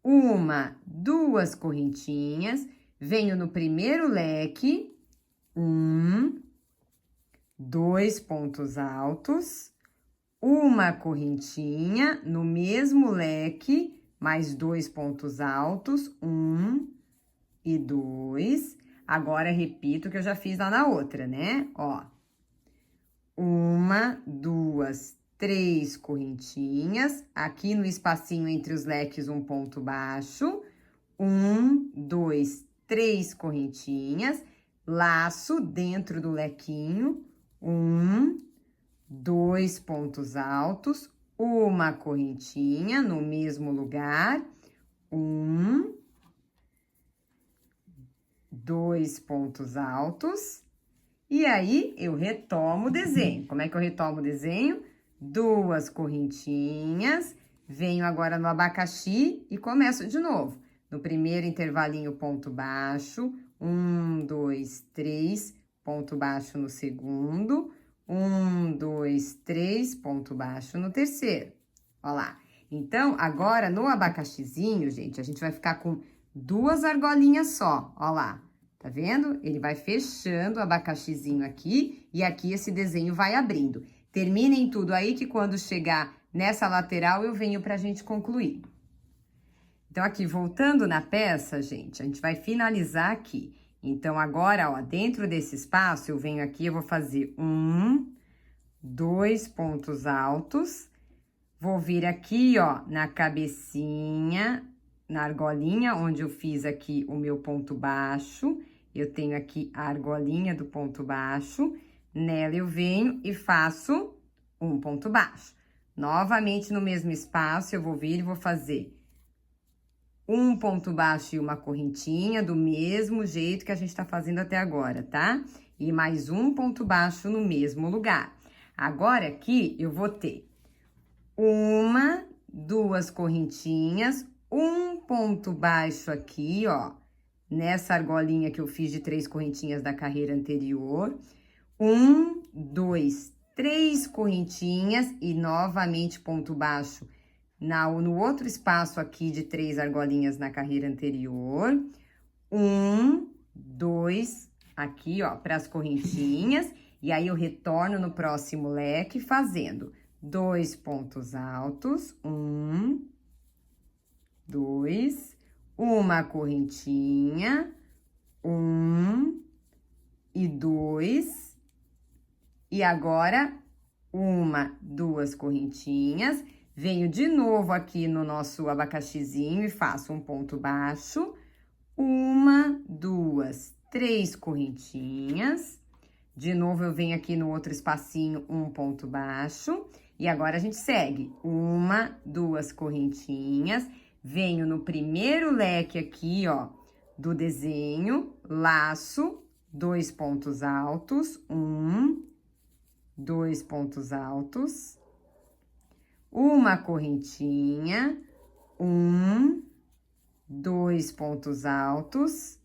1, 2 correntinhas, venho no primeiro leque, 1, 2 pontos altos, uma correntinha no mesmo leque, mais 2 pontos altos, 1 e 2. Agora, repito o que eu já fiz lá na outra, né? Ó, 1, 2, 3 correntinhas, aqui no espacinho entre os leques, um ponto baixo, 1, 2, 3 correntinhas, laço dentro do lequinho, 1, 2 pontos altos, uma correntinha no mesmo lugar, 1, 2 pontos altos, e aí eu retomo o desenho. Como é que eu retomo o desenho? 2 correntinhas, venho agora no abacaxi e começo de novo. No primeiro intervalinho, ponto baixo, 1, 2, 3, ponto baixo no segundo, 1, 2, 3, ponto baixo no terceiro. Ó lá. Então, agora no abacaxizinho, gente, a gente vai ficar com 2 argolinhas só, ó lá. Tá vendo? Ele vai fechando o abacaxizinho aqui e aqui esse desenho vai abrindo. Terminem tudo aí que quando chegar nessa lateral eu venho pra gente concluir. Então, aqui, voltando na peça, gente, a gente vai finalizar aqui. Então, agora, ó, dentro desse espaço, eu venho aqui, eu vou fazer 1, 2 pontos altos. Vou vir aqui, ó, na cabecinha, na argolinha, onde eu fiz aqui o meu ponto baixo. eu tenho aqui a argolinha do ponto baixo, nela eu venho e faço um ponto baixo. Novamente, no mesmo espaço, eu vou vir e vou fazer um ponto baixo e uma correntinha, do mesmo jeito que a gente tá fazendo até agora, tá? E mais um ponto baixo no mesmo lugar. Agora, aqui, eu vou ter uma, duas correntinhas, um ponto baixo aqui, ó, nessa argolinha que eu fiz de 3 correntinhas da carreira anterior. 1, 2, 3 correntinhas e novamente ponto baixo no outro espaço aqui de 3 argolinhas na carreira anterior. 1, 2, aqui, ó, para as correntinhas. E aí, eu retorno no próximo leque fazendo 2 pontos altos. 1, 2, uma correntinha. 1 e 2. E agora, uma, duas correntinhas. Venho de novo aqui no nosso abacaxizinho e faço um ponto baixo. 1, 2, 3 correntinhas. De novo, eu venho aqui no outro espacinho, um ponto baixo. E agora, a gente segue. 1, 2 correntinhas. Venho no primeiro leque aqui, ó, do desenho, laço, 2 pontos altos. 1, 2 pontos altos. Uma correntinha, 1, 2 pontos altos,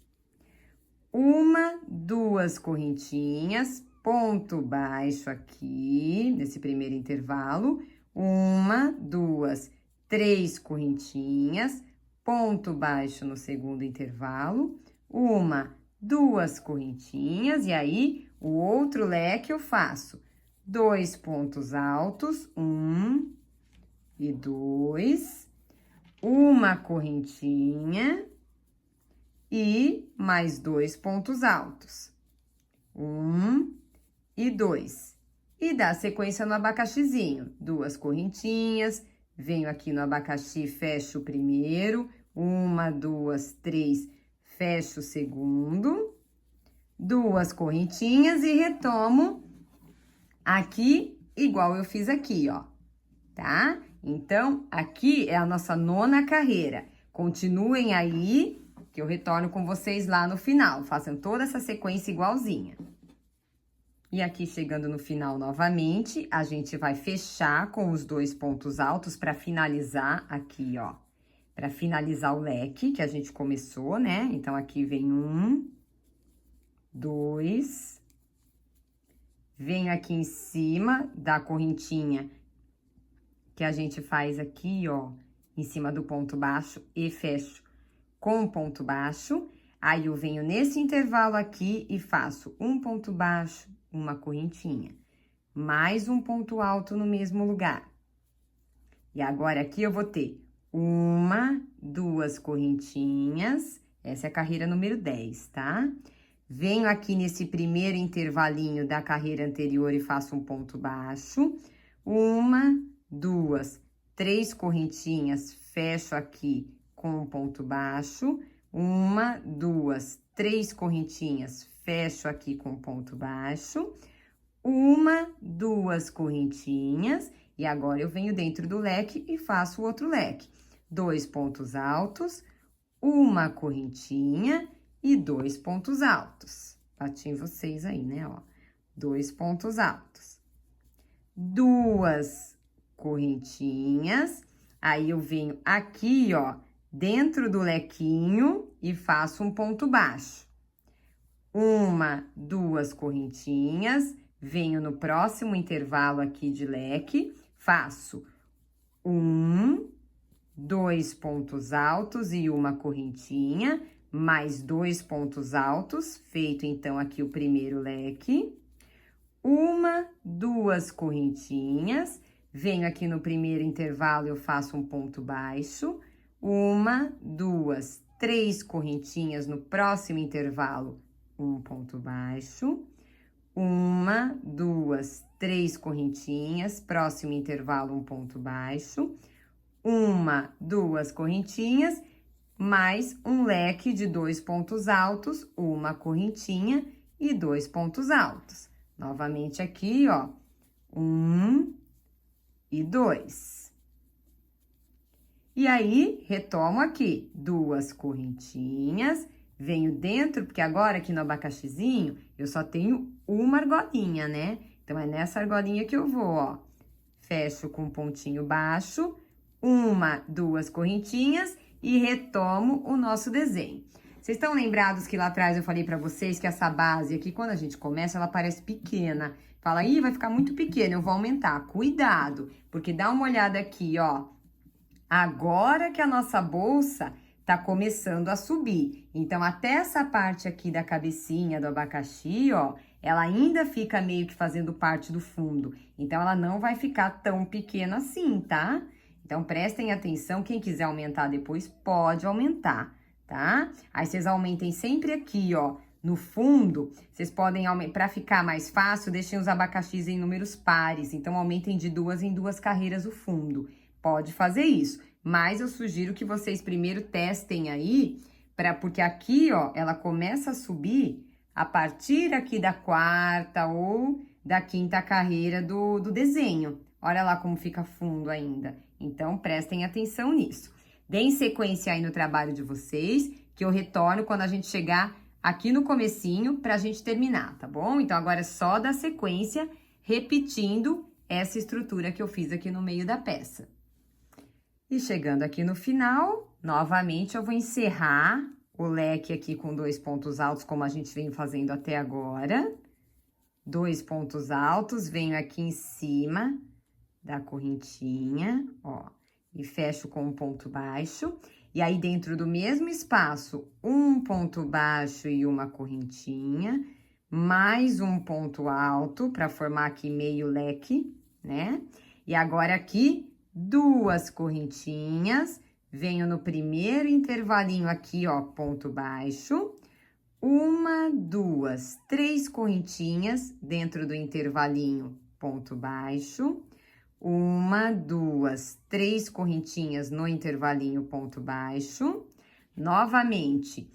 1, 2 correntinhas, ponto baixo aqui, nesse primeiro intervalo, 1, 2, 3 correntinhas, ponto baixo no segundo intervalo, 1, 2 correntinhas, e aí, o outro leque eu faço 2 pontos altos, 1 e 2, uma correntinha e mais 2 pontos altos, 1 e 2. E dá sequência no abacaxizinho, 2 correntinhas, venho aqui no abacaxi, fecho o primeiro, 1, 2, 3, fecho o segundo, 2 correntinhas e retomo aqui, igual eu fiz aqui, ó, tá? Então, aqui é a nossa 9ª carreira. Continuem aí, que eu retorno com vocês lá no final. Façam toda essa sequência igualzinha. E aqui, chegando no final novamente, a gente vai fechar com os 2 pontos altos para finalizar aqui, ó. Para finalizar o leque que a gente começou, né? Então, aqui vem 1, 2... Venho aqui em cima da correntinha que a gente faz aqui, ó, em cima do ponto baixo e fecho com ponto baixo. Aí, eu venho nesse intervalo aqui e faço um ponto baixo, uma correntinha, mais um ponto alto no mesmo lugar. E agora, aqui eu vou ter 1, 2 correntinhas, essa é a carreira número 10, tá? Venho aqui nesse primeiro intervalinho da carreira anterior e faço um ponto baixo. 1, 2, 3 correntinhas, fecho aqui com um ponto baixo. 1, 2, 3 correntinhas, fecho aqui com ponto baixo. 1, 2 correntinhas. E agora, eu venho dentro do leque e faço o outro leque. 2 pontos altos, uma correntinha e 2 pontos altos. Bati em vocês aí, né, ó. 2 pontos altos. 2 correntinhas. Aí, eu venho aqui, ó, dentro do lequinho e faço um ponto baixo. 1, 2 correntinhas. Venho no próximo intervalo aqui de leque, faço 1, 2 pontos altos e uma correntinha, mais 2 pontos altos, feito então aqui o primeiro leque. 1, 2 correntinhas, venho aqui no primeiro intervalo, eu faço um ponto baixo. 1, 2, 3 correntinhas no próximo intervalo, um ponto baixo. 1, 2, 3 correntinhas, próximo intervalo, um ponto baixo. 1, 2 correntinhas mais um leque de 2 pontos altos, uma correntinha e 2 pontos altos. Novamente aqui, ó, 1 e 2. E aí, retomo aqui, 2 correntinhas, venho dentro, porque agora aqui no abacaxizinho, eu só tenho uma argolinha, né? Então, é nessa argolinha que eu vou, ó. Fecho com um pontinho baixo, 1, 2 correntinhas e retomo o nosso desenho. Vocês estão lembrados que lá atrás eu falei pra vocês que essa base aqui, quando a gente começa, ela parece pequena. Fala, ih, vai ficar muito pequena, eu vou aumentar. Cuidado, porque dá uma olhada aqui, ó. Agora que a nossa bolsa tá começando a subir. Então, até essa parte aqui da cabecinha do abacaxi, ó, ela ainda fica meio que fazendo parte do fundo. Então, ela não vai ficar tão pequena assim, tá? Então, prestem atenção, quem quiser aumentar depois, pode aumentar, tá? Aí, vocês aumentem sempre aqui, ó, no fundo. Vocês podem, para ficar mais fácil, deixem os abacaxis em números pares. Então, aumentem de 2 em 2 carreiras o fundo. Pode fazer isso, mas eu sugiro que vocês primeiro testem aí, porque aqui, ó, ela começa a subir a partir aqui da 4ª ou da 5ª carreira do desenho. Olha lá como fica fundo ainda. Então, prestem atenção nisso. Deem sequência aí no trabalho de vocês, que eu retorno quando a gente chegar aqui no comecinho pra gente terminar, tá bom? Então, agora é só dar sequência, repetindo essa estrutura que eu fiz aqui no meio da peça. E chegando aqui no final, novamente eu vou encerrar o leque aqui com 2 pontos altos, como a gente vem fazendo até agora. 2 pontos altos, venho aqui em cima da correntinha, ó, e fecho com um ponto baixo. E aí, dentro do mesmo espaço, um ponto baixo e uma correntinha, mais um ponto alto para formar aqui meio leque, né? E agora aqui, 2 correntinhas, venho no primeiro intervalinho aqui, ó, ponto baixo, 1, 2, 3 correntinhas dentro do intervalinho, ponto baixo, 1, 2, 3 correntinhas no intervalinho, ponto baixo, novamente,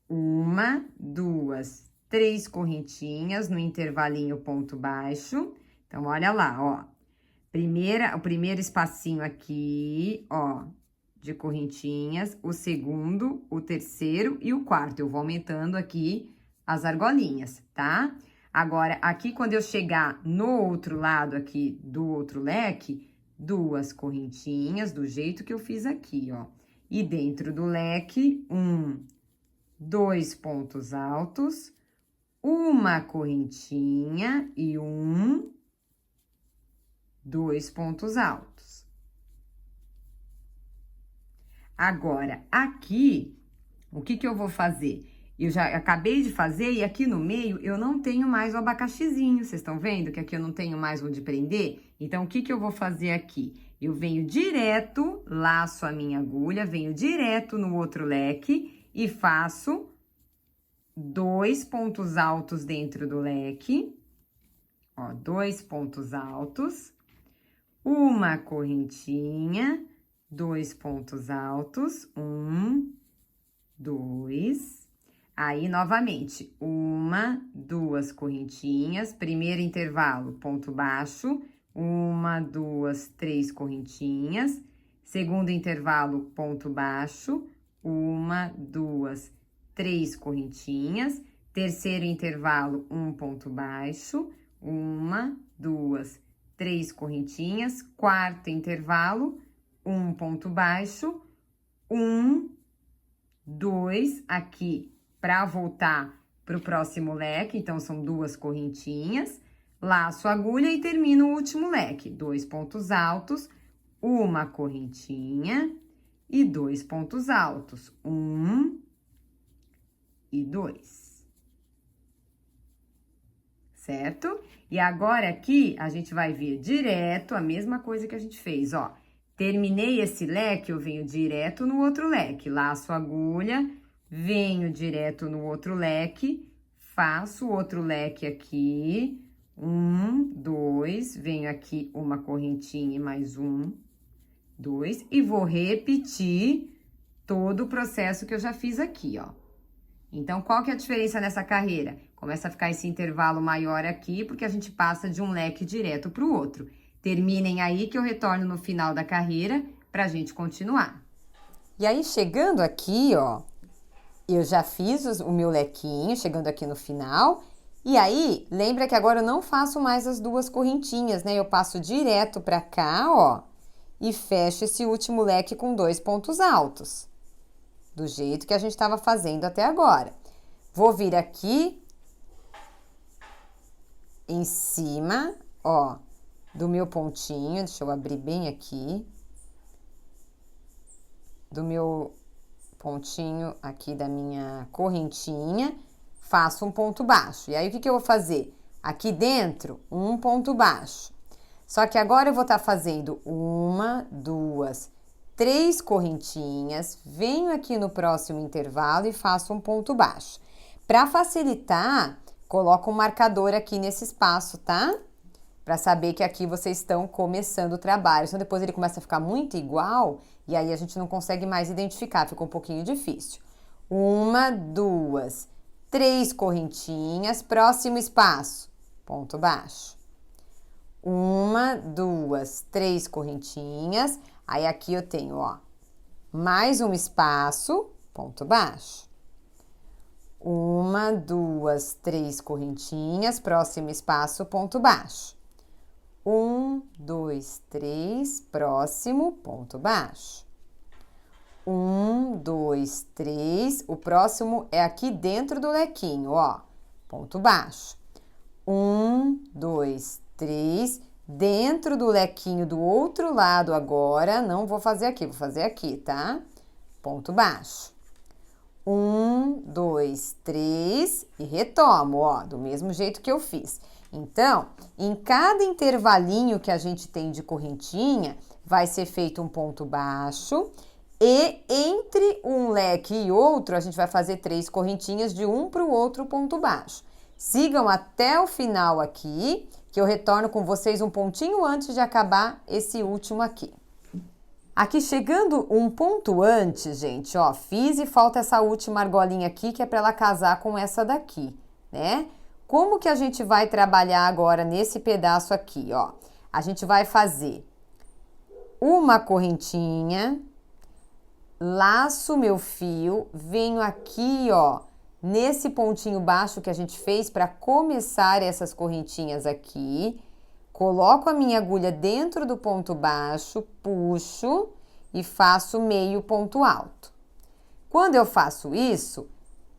1, 2, 3 correntinhas no intervalinho, ponto baixo. Então, olha lá, ó. O primeiro espacinho aqui, ó, de correntinhas, o segundo, o terceiro e o quarto. Eu vou aumentando aqui as argolinhas, tá? Agora, aqui quando eu chegar no outro lado aqui do outro leque, 2 correntinhas, do jeito que eu fiz aqui, ó. E dentro do leque, 2 pontos altos, uma correntinha e 2 pontos altos. Agora, aqui, o que eu vou fazer? Eu já acabei de fazer e aqui no meio eu não tenho mais o abacaxizinho. Vocês estão vendo que aqui eu não tenho mais onde prender? Então, o que eu vou fazer aqui? Eu venho direto, laço a minha agulha, venho direto no outro leque e faço 2 pontos altos dentro do leque. Ó, 2 pontos altos. Uma correntinha, 2 pontos altos, 1, 2. Aí, novamente, 1, 2 correntinhas, primeiro intervalo, ponto baixo, 1, 2, 3 correntinhas, segundo intervalo, ponto baixo, 1, 2, 3 correntinhas, terceiro intervalo, 1 ponto baixo, 1, 2, 3 correntinhas, quarto intervalo, 1 ponto baixo, 1, 2, aqui para voltar para o próximo leque, então são 2 correntinhas, laço a agulha e termino o último leque, 2 pontos altos, uma correntinha e 2 pontos altos, 1 e 2. Certo? E agora aqui, a gente vai vir direto, a mesma coisa que a gente fez, ó. Terminei esse leque, eu venho direto no outro leque, laço a agulha, venho direto no outro leque, faço o outro leque aqui, 1, 2, venho aqui uma correntinha e mais 1, 2, e vou repetir todo o processo que eu já fiz aqui, ó. Então, qual que é a diferença nessa carreira? Começa a ficar esse intervalo maior aqui, porque a gente passa de um leque direto para o outro. Terminem aí que eu retorno no final da carreira pra gente continuar. E aí, chegando aqui, ó, eu já fiz o meu lequinho, chegando aqui no final. E aí, lembra que agora eu não faço mais as duas correntinhas, né? Eu passo direto pra cá, ó, e fecho esse último leque com 2 pontos altos. Do jeito que a gente estava fazendo até agora. Vou vir aqui em cima, ó, do meu pontinho, deixa eu abrir bem aqui, do meu pontinho aqui da minha correntinha, faço um ponto baixo. E aí, o que eu vou fazer? Aqui dentro, um ponto baixo. Só que agora eu vou estar fazendo 1, 2, 3 correntinhas, venho aqui no próximo intervalo e faço um ponto baixo. Para facilitar, coloco um marcador aqui nesse espaço, tá? Para saber que aqui vocês estão começando o trabalho. Então, depois ele começa a ficar muito igual e aí a gente não consegue mais identificar, fica um pouquinho difícil. 1, 2, 3 correntinhas, próximo espaço, ponto baixo. 1, 2, 3 correntinhas, aí aqui eu tenho, ó, mais um espaço, ponto baixo. 1, 2, 3 correntinhas, próximo espaço, ponto baixo. 1, 2, 3, próximo, ponto baixo. 1, 2, 3, o próximo é aqui dentro do lequinho, ó, ponto baixo. 1, 2, 3, dentro do lequinho do outro lado agora, não vou fazer aqui, tá? Ponto baixo. 1, 2, 3 e retomo, ó, do mesmo jeito que eu fiz. Então, em cada intervalinho que a gente tem de correntinha, vai ser feito um ponto baixo e entre um leque e outro, a gente vai fazer 3 correntinhas de um para o outro ponto baixo. Sigam até o final aqui, que eu retorno com vocês um pontinho antes de acabar esse último aqui. Aqui chegando um ponto antes, gente, ó, fiz e falta essa última argolinha aqui, que é para ela casar com essa daqui, né? Como que a gente vai trabalhar agora nesse pedaço aqui, ó? A gente vai fazer uma correntinha, laço meu fio, venho aqui, ó, nesse pontinho baixo que a gente fez para começar essas correntinhas aqui, coloco a minha agulha dentro do ponto baixo, puxo e faço meio ponto alto. Quando eu faço isso,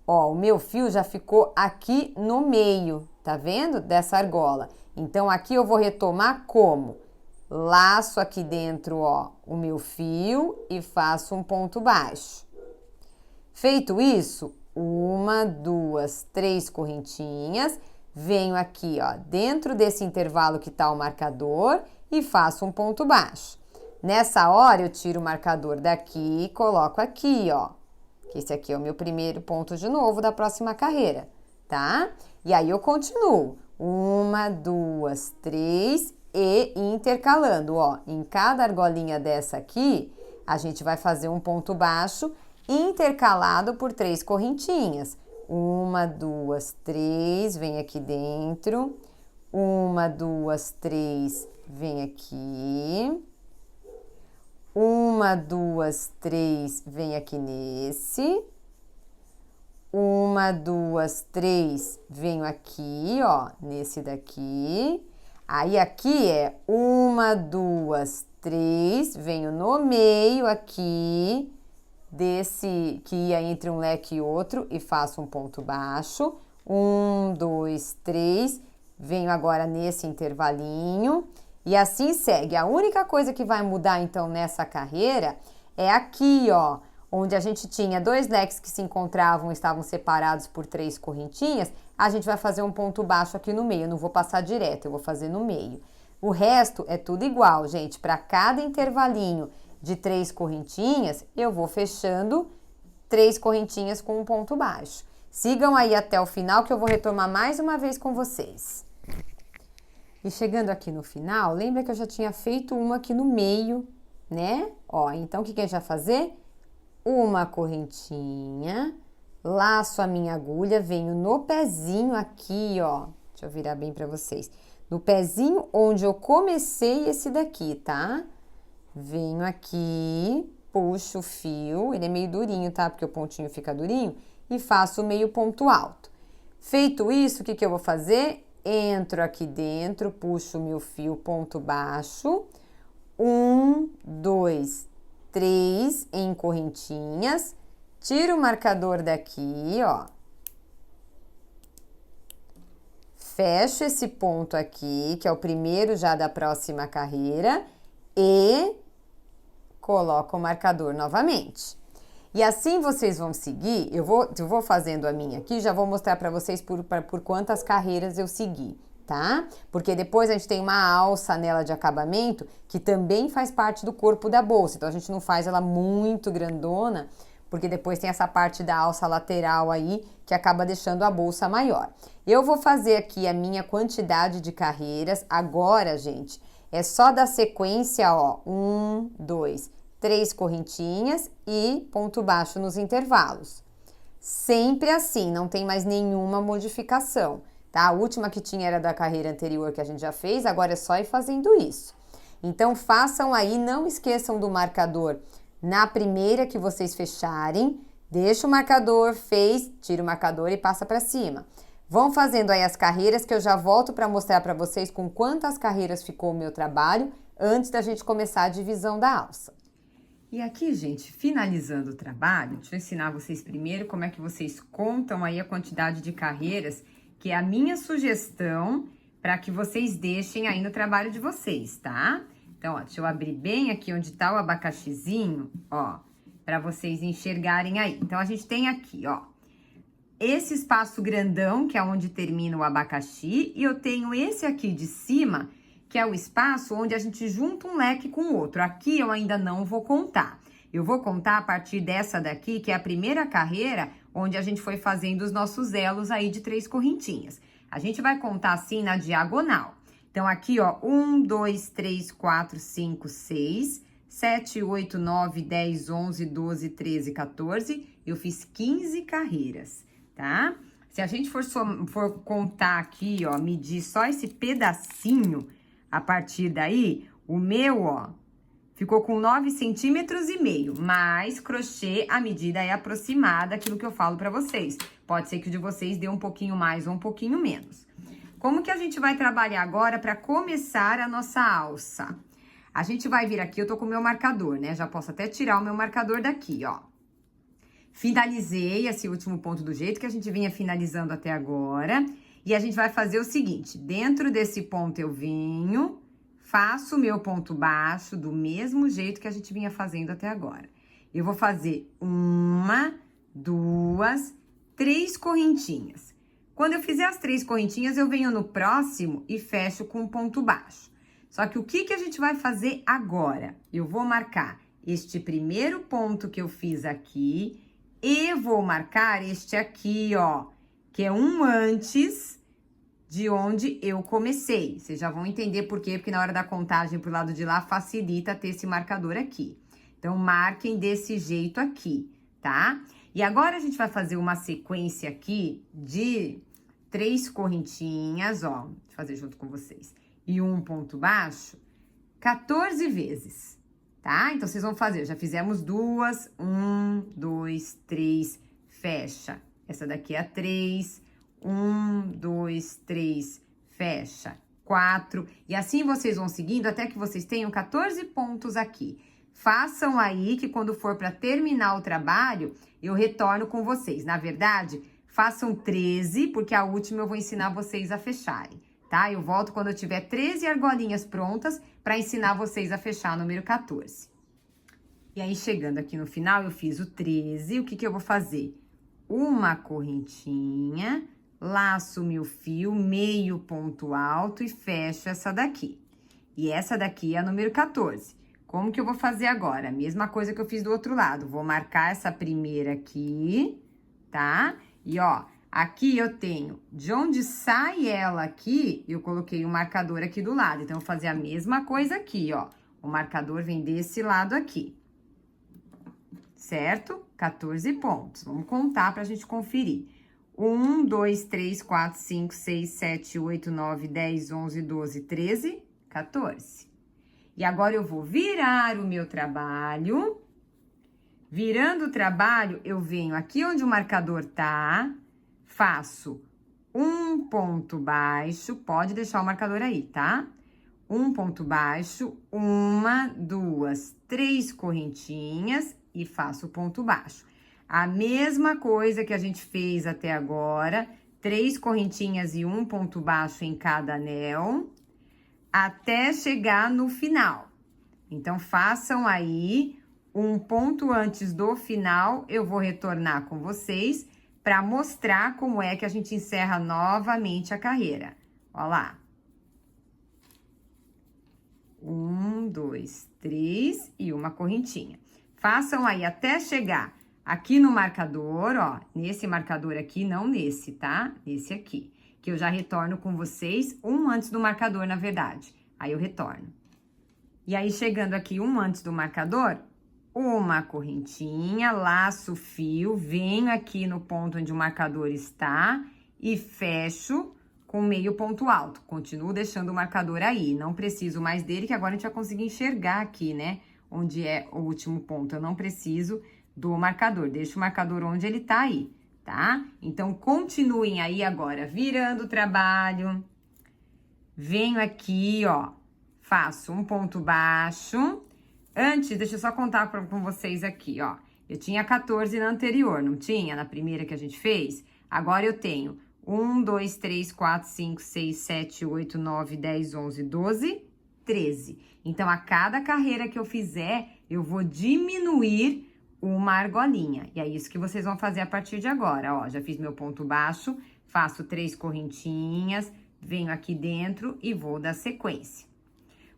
ó, o meu fio já ficou aqui no meio, tá vendo? Dessa argola. Então, aqui eu vou retomar como? Laço aqui dentro, ó, o meu fio e faço um ponto baixo. Feito isso, 1, 2, 3 correntinhas, venho aqui, ó, dentro desse intervalo que tá o marcador e faço um ponto baixo. Nessa hora, eu tiro o marcador daqui e coloco aqui, ó. Esse aqui é o meu primeiro ponto de novo da próxima carreira, tá? E aí eu continuo. 1, 2, 3 e intercalando, ó. Em cada argolinha dessa aqui, a gente vai fazer um ponto baixo intercalado por 3 correntinhas. 1, 2, 3, vem aqui dentro. 1, 2, 3, vem aqui. 1, 2, 3, vem aqui nesse. 1, 2, 3, venho aqui, ó, nesse daqui. Aí aqui é 1, 2, 3, venho no meio aqui desse que ia entre um leque e outro e faço um ponto baixo. 1, 2, 3, venho agora nesse intervalinho. E assim segue. A única coisa que vai mudar, então, nessa carreira é aqui, ó, onde a gente tinha 2 leques que se encontravam, estavam separados por 3 correntinhas, a gente vai fazer um ponto baixo aqui no meio. Eu não vou passar direto, eu vou fazer no meio. O resto é tudo igual, gente. Para cada intervalinho de 3 correntinhas, eu vou fechando 3 correntinhas com um ponto baixo. Sigam aí até o final que eu vou retomar mais uma vez com vocês. E chegando aqui no final, lembra que eu já tinha feito uma aqui no meio, né? Ó, então o que a gente vai fazer? uma correntinha, laço a minha agulha, venho no pezinho aqui, ó. Deixa eu virar bem pra vocês. No pezinho onde eu comecei esse daqui, tá? Venho aqui, puxo o fio, ele é meio durinho, tá? Porque o pontinho fica durinho, e faço o meio ponto alto. Feito isso, o que que eu vou fazer? Entro aqui dentro, puxo o meu fio ponto baixo, 1, 2, 3 em correntinhas, tiro o marcador daqui, ó. Fecho esse ponto aqui, que é o primeiro já da próxima carreira, e coloco o marcador novamente. E assim vocês vão seguir, eu vou fazendo a minha aqui, já vou mostrar para vocês por quantas carreiras eu segui, tá? Porque depois a gente tem uma alça nela de acabamento, que também faz parte do corpo da bolsa, então a gente não faz ela muito grandona, porque depois tem essa parte da alça lateral aí, que acaba deixando a bolsa maior. Eu vou fazer aqui a minha quantidade de carreiras, agora, gente, é só dar sequência, ó, 1, 2, 3 correntinhas e ponto baixo nos intervalos. Sempre assim, não tem mais nenhuma modificação, tá? A última que tinha era da carreira anterior que a gente já fez, agora é só ir fazendo isso. Então, façam aí, não esqueçam do marcador na primeira que vocês fecharem, deixa o marcador, fez, tira o marcador e passa para cima. Vão fazendo aí as carreiras que eu já volto para mostrar para vocês com quantas carreiras ficou o meu trabalho antes da gente começar a divisão da alça. E aqui, gente, finalizando o trabalho, deixa eu ensinar vocês primeiro como é que vocês contam aí a quantidade de carreiras, que é a minha sugestão para que vocês deixem aí no trabalho de vocês, tá? Então, ó, deixa eu abrir bem aqui onde tá o abacaxizinho, ó, para vocês enxergarem aí. Então, a gente tem aqui, ó, esse espaço grandão, que é onde termina o abacaxi, e eu tenho esse aqui de cima, que é o espaço onde a gente junta um leque com o outro. Aqui eu ainda não vou contar. Eu vou contar a partir dessa daqui, que é a primeira carreira, onde a gente foi fazendo os nossos elos aí de 3 correntinhas. A gente vai contar assim na diagonal. Então, aqui, ó, 1, 2, 3, 4, 5, 6, 7, 8, 9, 10, 11, 12, 13, 14. Eu fiz 15 carreiras, tá? Se a gente for contar aqui, ó, medir só esse pedacinho, a partir daí, o meu, ó, ficou com 9,5 centímetros, mas crochê, a medida é aproximada, aquilo que eu falo pra vocês. Pode ser que o de vocês dê um pouquinho mais ou um pouquinho menos. Como que a gente vai trabalhar agora para começar a nossa alça? A gente vai vir aqui, eu tô com o meu marcador, né? Já posso até tirar o meu marcador daqui, ó. Finalizei esse último ponto do jeito que a gente vinha finalizando até agora. E a gente vai fazer o seguinte, dentro desse ponto eu venho, faço o meu ponto baixo do mesmo jeito que a gente vinha fazendo até agora. Eu vou fazer 1, 2, 3 correntinhas. Quando eu fizer as 3 correntinhas, eu venho no próximo e fecho com um ponto baixo. Só que o que a gente vai fazer agora? Eu vou marcar este primeiro ponto que eu fiz aqui e vou marcar este aqui, ó, que é um antes de onde eu comecei. Vocês já vão entender por quê, porque na hora da contagem pro lado de lá facilita ter esse marcador aqui. Então, marquem desse jeito aqui, tá? E agora a gente vai fazer uma sequência aqui de 3 correntinhas, ó, vou fazer junto com vocês, e um ponto baixo, 14 vezes, tá? Então, vocês vão fazer, já fizemos 2, 1, 2, 3, fecha. Essa daqui é a 3, 1, 2, 3, fecha, 4, e assim vocês vão seguindo até que vocês tenham 14 pontos aqui. Façam aí que quando for para terminar o trabalho, eu retorno com vocês. Na verdade, façam 13, porque a última eu vou ensinar vocês a fecharem, tá? Eu volto quando eu tiver 13 argolinhas prontas para ensinar vocês a fechar o número 14. E aí, chegando aqui no final, eu fiz o 13, o que eu vou fazer? Uma correntinha, laço meu fio, meio ponto alto e fecho essa daqui. E essa daqui é a número 14. Como que eu vou fazer agora? A mesma coisa que eu fiz do outro lado. Vou marcar essa primeira aqui, tá? E, ó, aqui eu tenho, de onde sai ela aqui, eu coloquei um marcador aqui do lado. Então, eu vou fazer a mesma coisa aqui, ó. O marcador vem desse lado aqui. certo? 14 pontos. Vamos contar pra gente conferir. 1, 2, 3, 4, 5, 6, 7, 8, 9, 10, 11, 12, 13, 14. E agora eu vou virar o meu trabalho. Virando o trabalho, eu venho aqui onde o marcador tá, faço um ponto baixo, pode deixar o marcador aí, tá? Um ponto baixo, 1, 2, 3 correntinhas e faço ponto baixo. A mesma coisa que a gente fez até agora, 3 correntinhas e um ponto baixo em cada anel, até chegar no final. Então, façam aí um ponto antes do final, eu vou retornar com vocês para mostrar como é que a gente encerra novamente a carreira. Ó lá. 1, 2, 3 e uma correntinha. Façam aí até chegar aqui no marcador, ó, nesse marcador aqui, não nesse, tá? Nesse aqui, que eu já retorno com vocês, um antes do marcador, na verdade. Aí eu retorno. E aí, chegando aqui um antes do marcador, uma correntinha, laço o fio, venho aqui no ponto onde o marcador está e fecho com meio ponto alto. Continuo deixando o marcador aí, não preciso mais dele, que agora a gente vai conseguir enxergar aqui, né? Onde é o último ponto, eu não preciso do marcador, deixo o marcador onde ele tá aí, tá? Então, continuem aí agora, virando o trabalho. Venho aqui, ó, faço um ponto baixo. Antes, deixa eu só contar com vocês aqui, ó. Eu tinha 14 na anterior, não tinha? Na primeira que a gente fez? Agora eu tenho 1, 2, 3, 4, 5, 6, 7, 8, 9, 10, 11, 12, 13. Então, a cada carreira que eu fizer, eu vou diminuir uma argolinha. E é isso que vocês vão fazer a partir de agora, ó. Já fiz meu ponto baixo, faço 3 correntinhas, venho aqui dentro e vou dar sequência.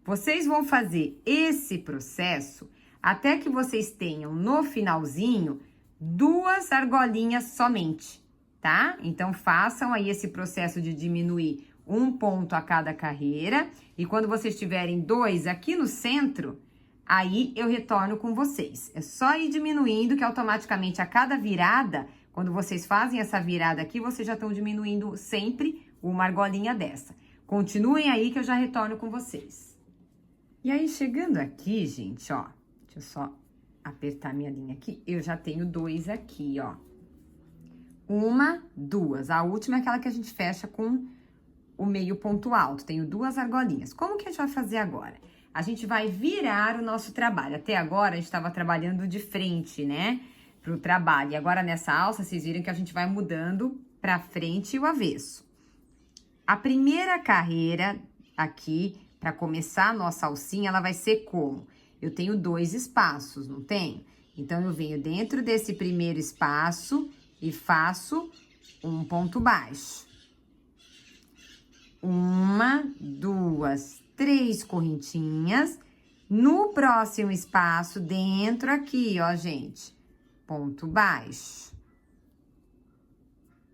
Vocês vão fazer esse processo até que vocês tenham no finalzinho 2 argolinhas somente, tá? Então, façam aí esse processo de diminuir um ponto a cada carreira. E quando vocês tiverem 2 aqui no centro, aí eu retorno com vocês. É só ir diminuindo que automaticamente a cada virada, quando vocês fazem essa virada aqui, vocês já estão diminuindo sempre uma argolinha dessa. Continuem aí que eu já retorno com vocês. E aí, chegando aqui, gente, ó, deixa eu só apertar minha linha aqui, eu já tenho 2 aqui, ó. 1, 2. A última é aquela que a gente fecha com o meio ponto alto. Tenho 2 argolinhas. Como que a gente vai fazer agora? A gente vai virar o nosso trabalho. Até agora, a gente estava trabalhando de frente, né, pro trabalho. E agora, nessa alça, vocês viram que a gente vai mudando pra frente e o avesso. A primeira carreira aqui, para começar a nossa alcinha, ela vai ser como? Eu tenho 2 espaços, não tenho? Então, eu venho dentro desse primeiro espaço e faço um ponto baixo. 1, 2, 3 correntinhas. No próximo espaço, dentro aqui, ó, gente, ponto baixo.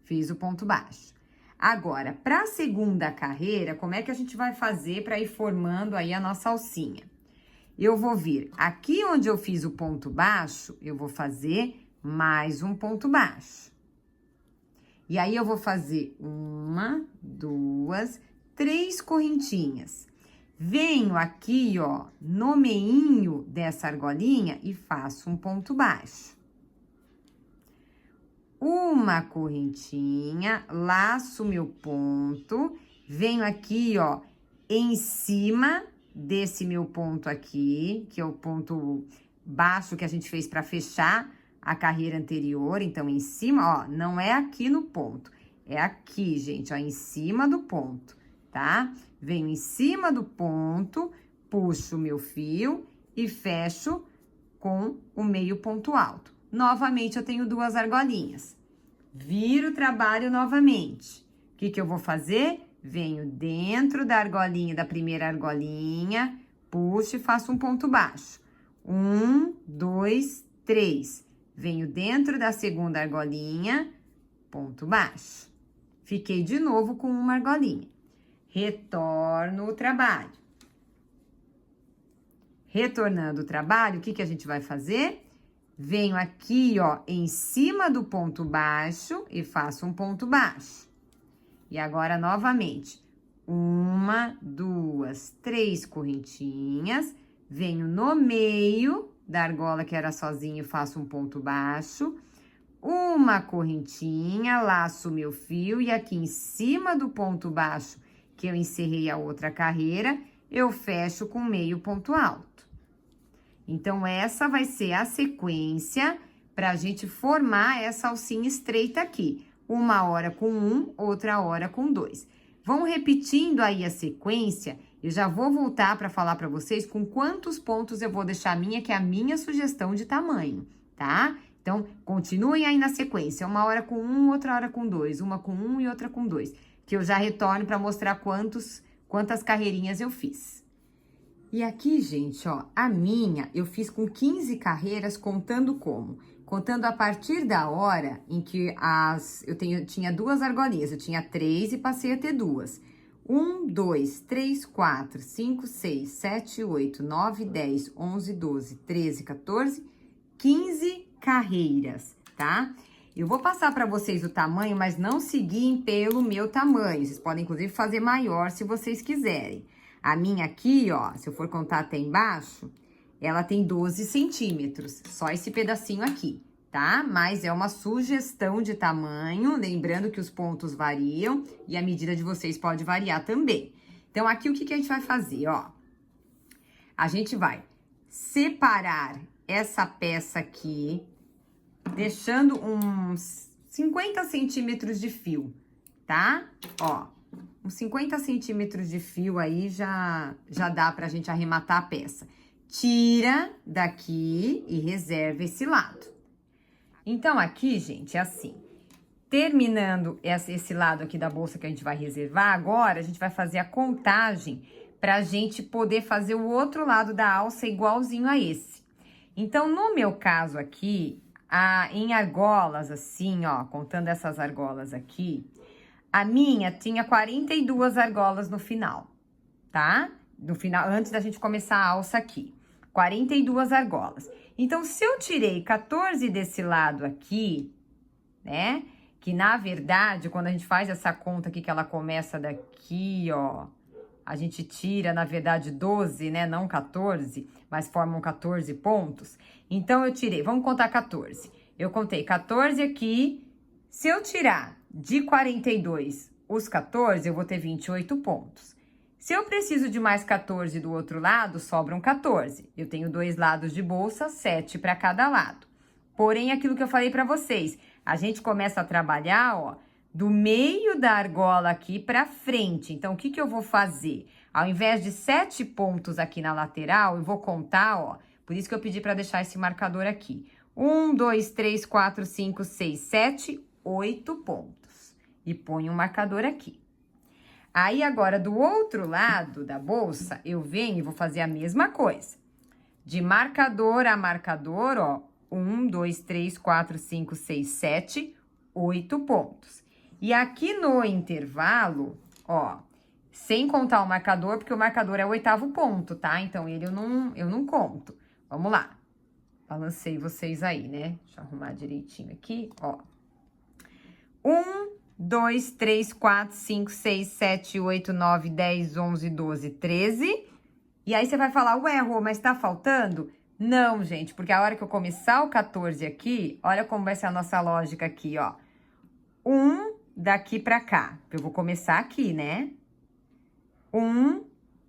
Fiz o ponto baixo. Agora, para a segunda carreira, como é que a gente vai fazer para ir formando aí a nossa alcinha? Eu vou vir aqui onde eu fiz o ponto baixo, eu vou fazer mais um ponto baixo. E aí, eu vou fazer 1, 2, 3 correntinhas. Venho aqui, ó, no meinho dessa argolinha e faço um ponto baixo. Uma correntinha, laço meu ponto, venho aqui, ó, em cima desse meu ponto aqui, que é o ponto baixo que a gente fez para fechar a carreira anterior. Então, em cima, ó, não é aqui no ponto, é aqui, gente, ó, em cima do ponto, tá? Venho em cima do ponto, puxo o meu fio e fecho com o meio ponto alto. Novamente, eu tenho 2 argolinhas. Viro o trabalho novamente. O que que eu vou fazer? Venho dentro da argolinha, da primeira argolinha, puxo e faço um ponto baixo. 1, 2, 3. Venho dentro da segunda argolinha, ponto baixo. Fiquei de novo com uma argolinha. Retorno o trabalho. Retornando o trabalho, o que que a gente vai fazer? venho aqui, ó, em cima do ponto baixo e faço um ponto baixo. E agora, novamente, 1, 2, 3 correntinhas, venho no meio da argola que era sozinha e faço um ponto baixo, uma correntinha, laço meu fio e aqui em cima do ponto baixo que eu encerrei a outra carreira, eu fecho com meio ponto alto. Então, essa vai ser a sequência para a gente formar essa alcinha estreita aqui. Uma hora com 1, outra hora com 2. Vão repetindo aí a sequência. Eu já vou voltar para falar para vocês com quantos pontos eu vou deixar a minha, que é a minha sugestão de tamanho, tá? Então, continuem aí na sequência. Uma hora com 1, outra hora com 2. Uma com 1 e outra com 2. Que eu já retorno para mostrar quantas carreirinhas eu fiz. E aqui, gente, ó, a minha eu fiz com 15 carreiras, contando como? Contando a partir da hora em que tinha 2 argolinhas, eu tinha 3 e passei a ter 2. 1, 2, 3, 4, 5, 6, 7, 8, 9, 10, 11, 12, 13, 14, 15 carreiras, tá? Eu vou passar para vocês o tamanho, mas não seguir pelo meu tamanho. Vocês podem, inclusive, fazer maior se vocês quiserem. A minha aqui, ó, se eu for contar até embaixo, ela tem 12 centímetros, só esse pedacinho aqui, tá? Mas é uma sugestão de tamanho, lembrando que os pontos variam e a medida de vocês pode variar também. Então, aqui o que a gente vai fazer, ó? A gente vai separar essa peça aqui, deixando uns 50 centímetros de fio, tá? Ó. Uns 50 centímetros de fio aí já dá pra gente arrematar a peça. Tira daqui e reserva esse lado. Então, aqui, gente, é assim. Terminando esse lado aqui da bolsa que a gente vai reservar, agora a gente vai fazer a contagem pra gente poder fazer o outro lado da alça igualzinho a esse. Então, no meu caso aqui, em argolas, assim, ó, contando essas argolas aqui, a minha tinha 42 argolas no final, tá? No final, antes da gente começar a alça aqui. 42 argolas. Então, se eu tirei 14 desse lado aqui, né? Que, na verdade, quando a gente faz essa conta aqui, que ela começa daqui, ó, a gente tira, na verdade, 12, né? Não 14, mas formam 14 pontos. Então, eu tirei, vamos contar 14. Eu contei 14 aqui. Se eu tirar de 42 os 14, eu vou ter 28 pontos. Se eu preciso de mais 14 do outro lado, sobram 14. Eu tenho 2 lados de bolsa, 7 para cada lado. Porém, aquilo que eu falei para vocês, a gente começa a trabalhar, ó, do meio da argola aqui para frente. Então, o que eu vou fazer? Ao invés de 7 pontos aqui na lateral, eu vou contar, ó, por isso que eu pedi para deixar esse marcador aqui. 1, 2, 3, 4, 5, 6, 7, 8 pontos. E ponho um marcador aqui. Aí, agora, do outro lado da bolsa, eu venho e vou fazer a mesma coisa. De marcador a marcador, ó, 1, 2, 3, 4, 5, 6, 7, 8 pontos. E aqui no intervalo, ó, sem contar o marcador, porque o marcador é o 8º ponto, tá? Então, ele eu não conto. Vamos lá. Balancei vocês aí, né? Deixa eu arrumar direitinho aqui, ó. 1, 2, 3, 4, 5, 6, 7, 8, 9, 10, 11, 12, 13. E aí, você vai falar, ué, Rô, mas tá faltando? Não, gente, porque a hora que eu começar o 14 aqui, olha como vai ser a nossa lógica aqui, ó. 1 daqui pra cá. Eu vou começar aqui, né? 1,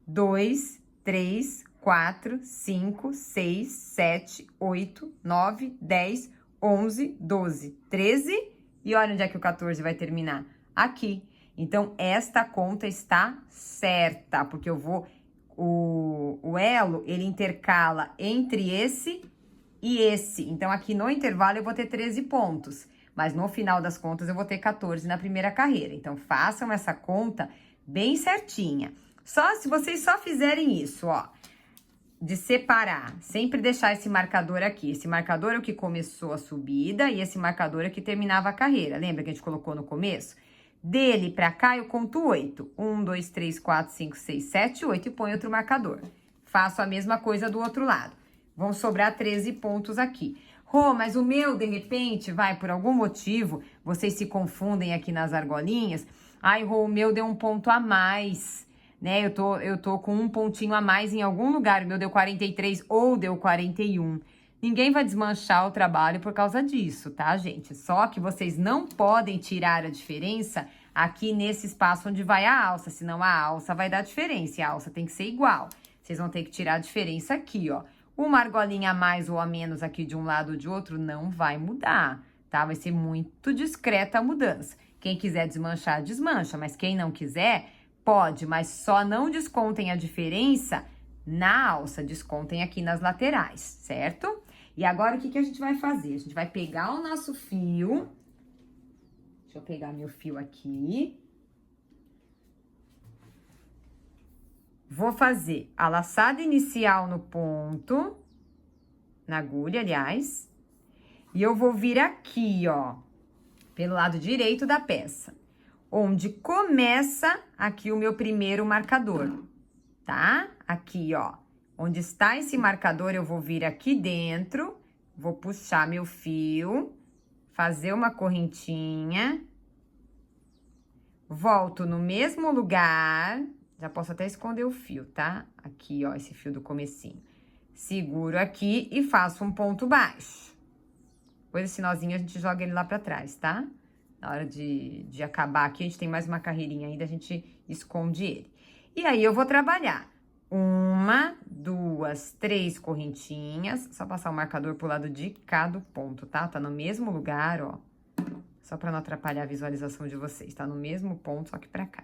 2, 3, 4, 5, 6, 7, 8, 9, 10, 11, 12, 13... E olha onde é que o 14 vai terminar. Aqui. Então, esta conta está certa, porque eu vou... O elo, ele intercala entre esse e esse. Então, aqui no intervalo, eu vou ter 13 pontos. Mas, no final das contas, eu vou ter 14 na primeira carreira. Então, façam essa conta bem certinha. Se vocês só fizerem isso, ó, de separar, sempre deixar esse marcador aqui. Esse marcador é o que começou a subida e esse marcador é o que terminava a carreira. Lembra que a gente colocou no começo? Dele pra cá, eu conto 8. 1, 2, 3, 4, 5, 6, 7, 8 e ponho outro marcador. Faço a mesma coisa do outro lado. Vão sobrar 13 pontos aqui. Rô, mas o meu, de repente, por algum motivo, vocês se confundem aqui nas argolinhas. Ai, Rô, o meu deu um ponto a mais, né? Eu tô com um pontinho a mais em algum lugar. O meu deu 43 ou deu 41. Ninguém vai desmanchar o trabalho por causa disso, tá, gente? Só que vocês não podem tirar a diferença aqui nesse espaço onde vai a alça, senão a alça vai dar diferença e a alça tem que ser igual. Vocês vão ter que tirar a diferença aqui, ó. Uma argolinha a mais ou a menos aqui de um lado ou de outro não vai mudar, tá? Vai ser muito discreta a mudança. Quem quiser desmanchar, desmancha, mas quem não quiser, pode, mas só não descontem a diferença na alça, descontem aqui nas laterais, certo? E agora, o que a gente vai fazer? A gente vai pegar o nosso fio. Deixa eu pegar meu fio aqui. Vou fazer a laçada inicial no ponto, na agulha, aliás. E eu vou vir aqui, ó, pelo lado direito da peça, onde começa aqui o meu primeiro marcador, tá? Aqui, ó. Onde está esse marcador, eu vou vir aqui dentro, vou puxar meu fio, fazer uma correntinha, volto no mesmo lugar, já posso até esconder o fio, tá? Aqui, ó, esse fio do comecinho. Seguro aqui e faço um ponto baixo. Depois esse nozinho a gente joga ele lá pra trás, tá? Na hora de acabar aqui, a gente tem mais uma carreirinha ainda, a gente esconde ele. E aí, eu vou trabalhar 1, 2, 3 correntinhas. Só passar o marcador pro lado de cada ponto, tá? Tá no mesmo lugar, ó. Só pra não atrapalhar a visualização de vocês. Tá no mesmo ponto, só que pra cá.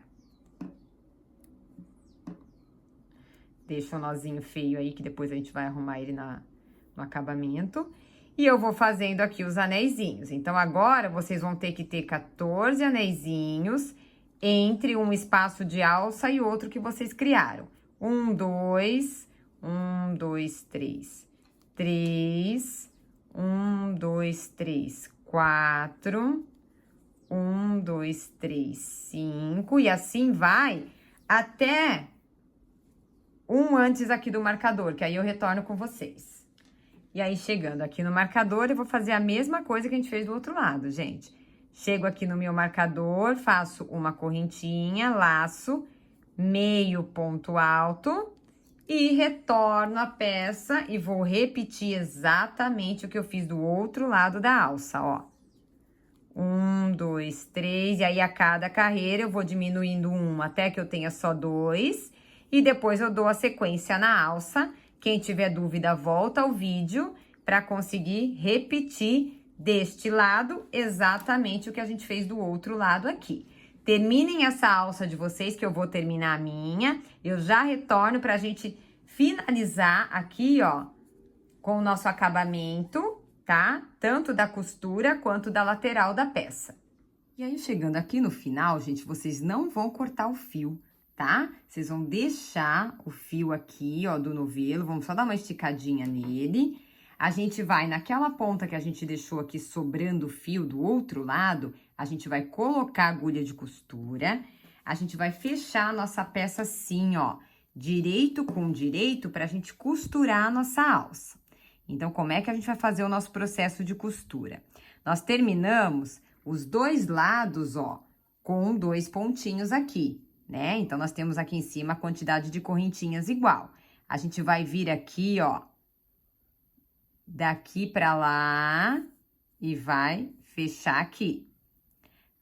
Deixa o nozinho feio aí, que depois a gente vai arrumar ele no acabamento. E eu vou fazendo aqui os anéisinhos. Então, agora, vocês vão ter que ter 14 anéisinhos entre um espaço de alça e outro que vocês criaram. 1, 2, 1, 2, 3. 3, 1, 2, 3, 4, 1, 2, 3, 5. E assim vai até um antes aqui do marcador, que aí eu retorno com vocês. E aí, chegando aqui no marcador, eu vou fazer a mesma coisa que a gente fez do outro lado, gente. Chego aqui no meu marcador, faço uma correntinha, laço, meio ponto alto e retorno a peça e vou repetir exatamente o que eu fiz do outro lado da alça, ó. 1, 2, 3, e aí a cada carreira eu vou diminuindo um até que eu tenha só 2, e depois eu dou a sequência na alça. Quem tiver dúvida, volta ao vídeo para conseguir repetir deste lado exatamente o que a gente fez do outro lado aqui. Terminem essa alça de vocês, que eu vou terminar a minha. Eu já retorno pra gente finalizar aqui, ó, com o nosso acabamento, tá? Tanto da costura quanto da lateral da peça. E aí, chegando aqui no final, gente, vocês não vão cortar o fio, tá? Vocês vão deixar o fio aqui, ó, do novelo, vamos só dar uma esticadinha nele. A gente vai naquela ponta que a gente deixou aqui sobrando o fio do outro lado, a gente vai colocar a agulha de costura, a gente vai fechar a nossa peça assim, ó, direito com direito, pra gente costurar a nossa alça. Então, como é que a gente vai fazer o nosso processo de costura? Nós terminamos os dois lados, ó, com 2 pontinhos aqui, né? Então, nós temos aqui em cima a quantidade de correntinhas igual. A gente vai vir aqui, ó, daqui pra lá e vai fechar aqui.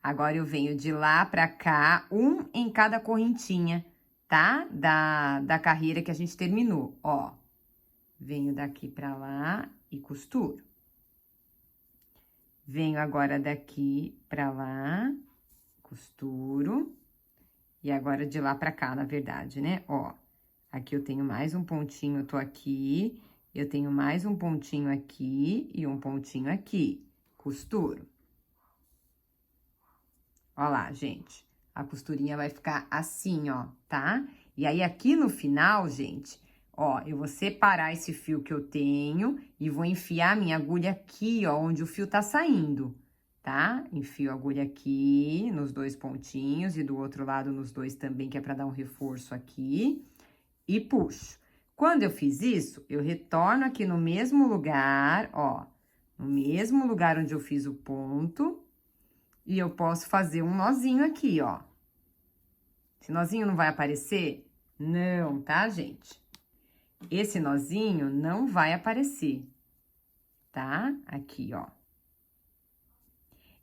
Agora, eu venho de lá pra cá, um em cada correntinha, tá? Da carreira que a gente terminou, ó. Venho daqui pra lá e costuro. Venho agora daqui pra lá, costuro. E agora de lá pra cá, na verdade, né? Ó, aqui eu tenho mais um pontinho, eu tô aqui. Eu tenho mais um pontinho aqui e um pontinho aqui. Costuro. Ó lá, gente. A costurinha vai ficar assim, ó, tá? E aí, aqui no final, gente, ó, eu vou separar esse fio que eu tenho e vou enfiar a minha agulha aqui, ó, onde o fio tá saindo, tá? Enfio a agulha aqui, nos 2 pontinhos e do outro lado nos 2 também, que é pra dar um reforço aqui. E puxo. Quando eu fiz isso, eu retorno aqui no mesmo lugar, ó, no mesmo lugar onde eu fiz o ponto. E eu posso fazer um nozinho aqui, ó. Esse nozinho não vai aparecer? Não, tá, gente? Esse nozinho não vai aparecer, tá? Aqui, ó.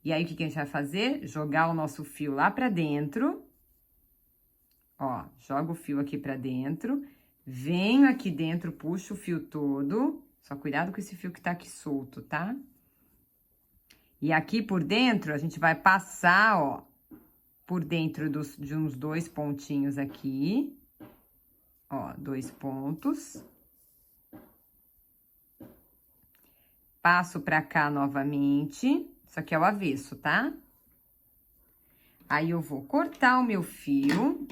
E aí, o que que a gente vai fazer? Jogar o nosso fio lá pra dentro. Ó, joga o fio aqui pra dentro. Venho aqui dentro, puxo o fio todo. Só cuidado com esse fio que tá aqui solto, tá? E aqui por dentro, a gente vai passar, ó, por dentro de uns 2 pontinhos aqui. Ó, 2 pontos. Passo pra cá novamente. Isso aqui é o avesso, tá? Aí, eu vou cortar o meu fio.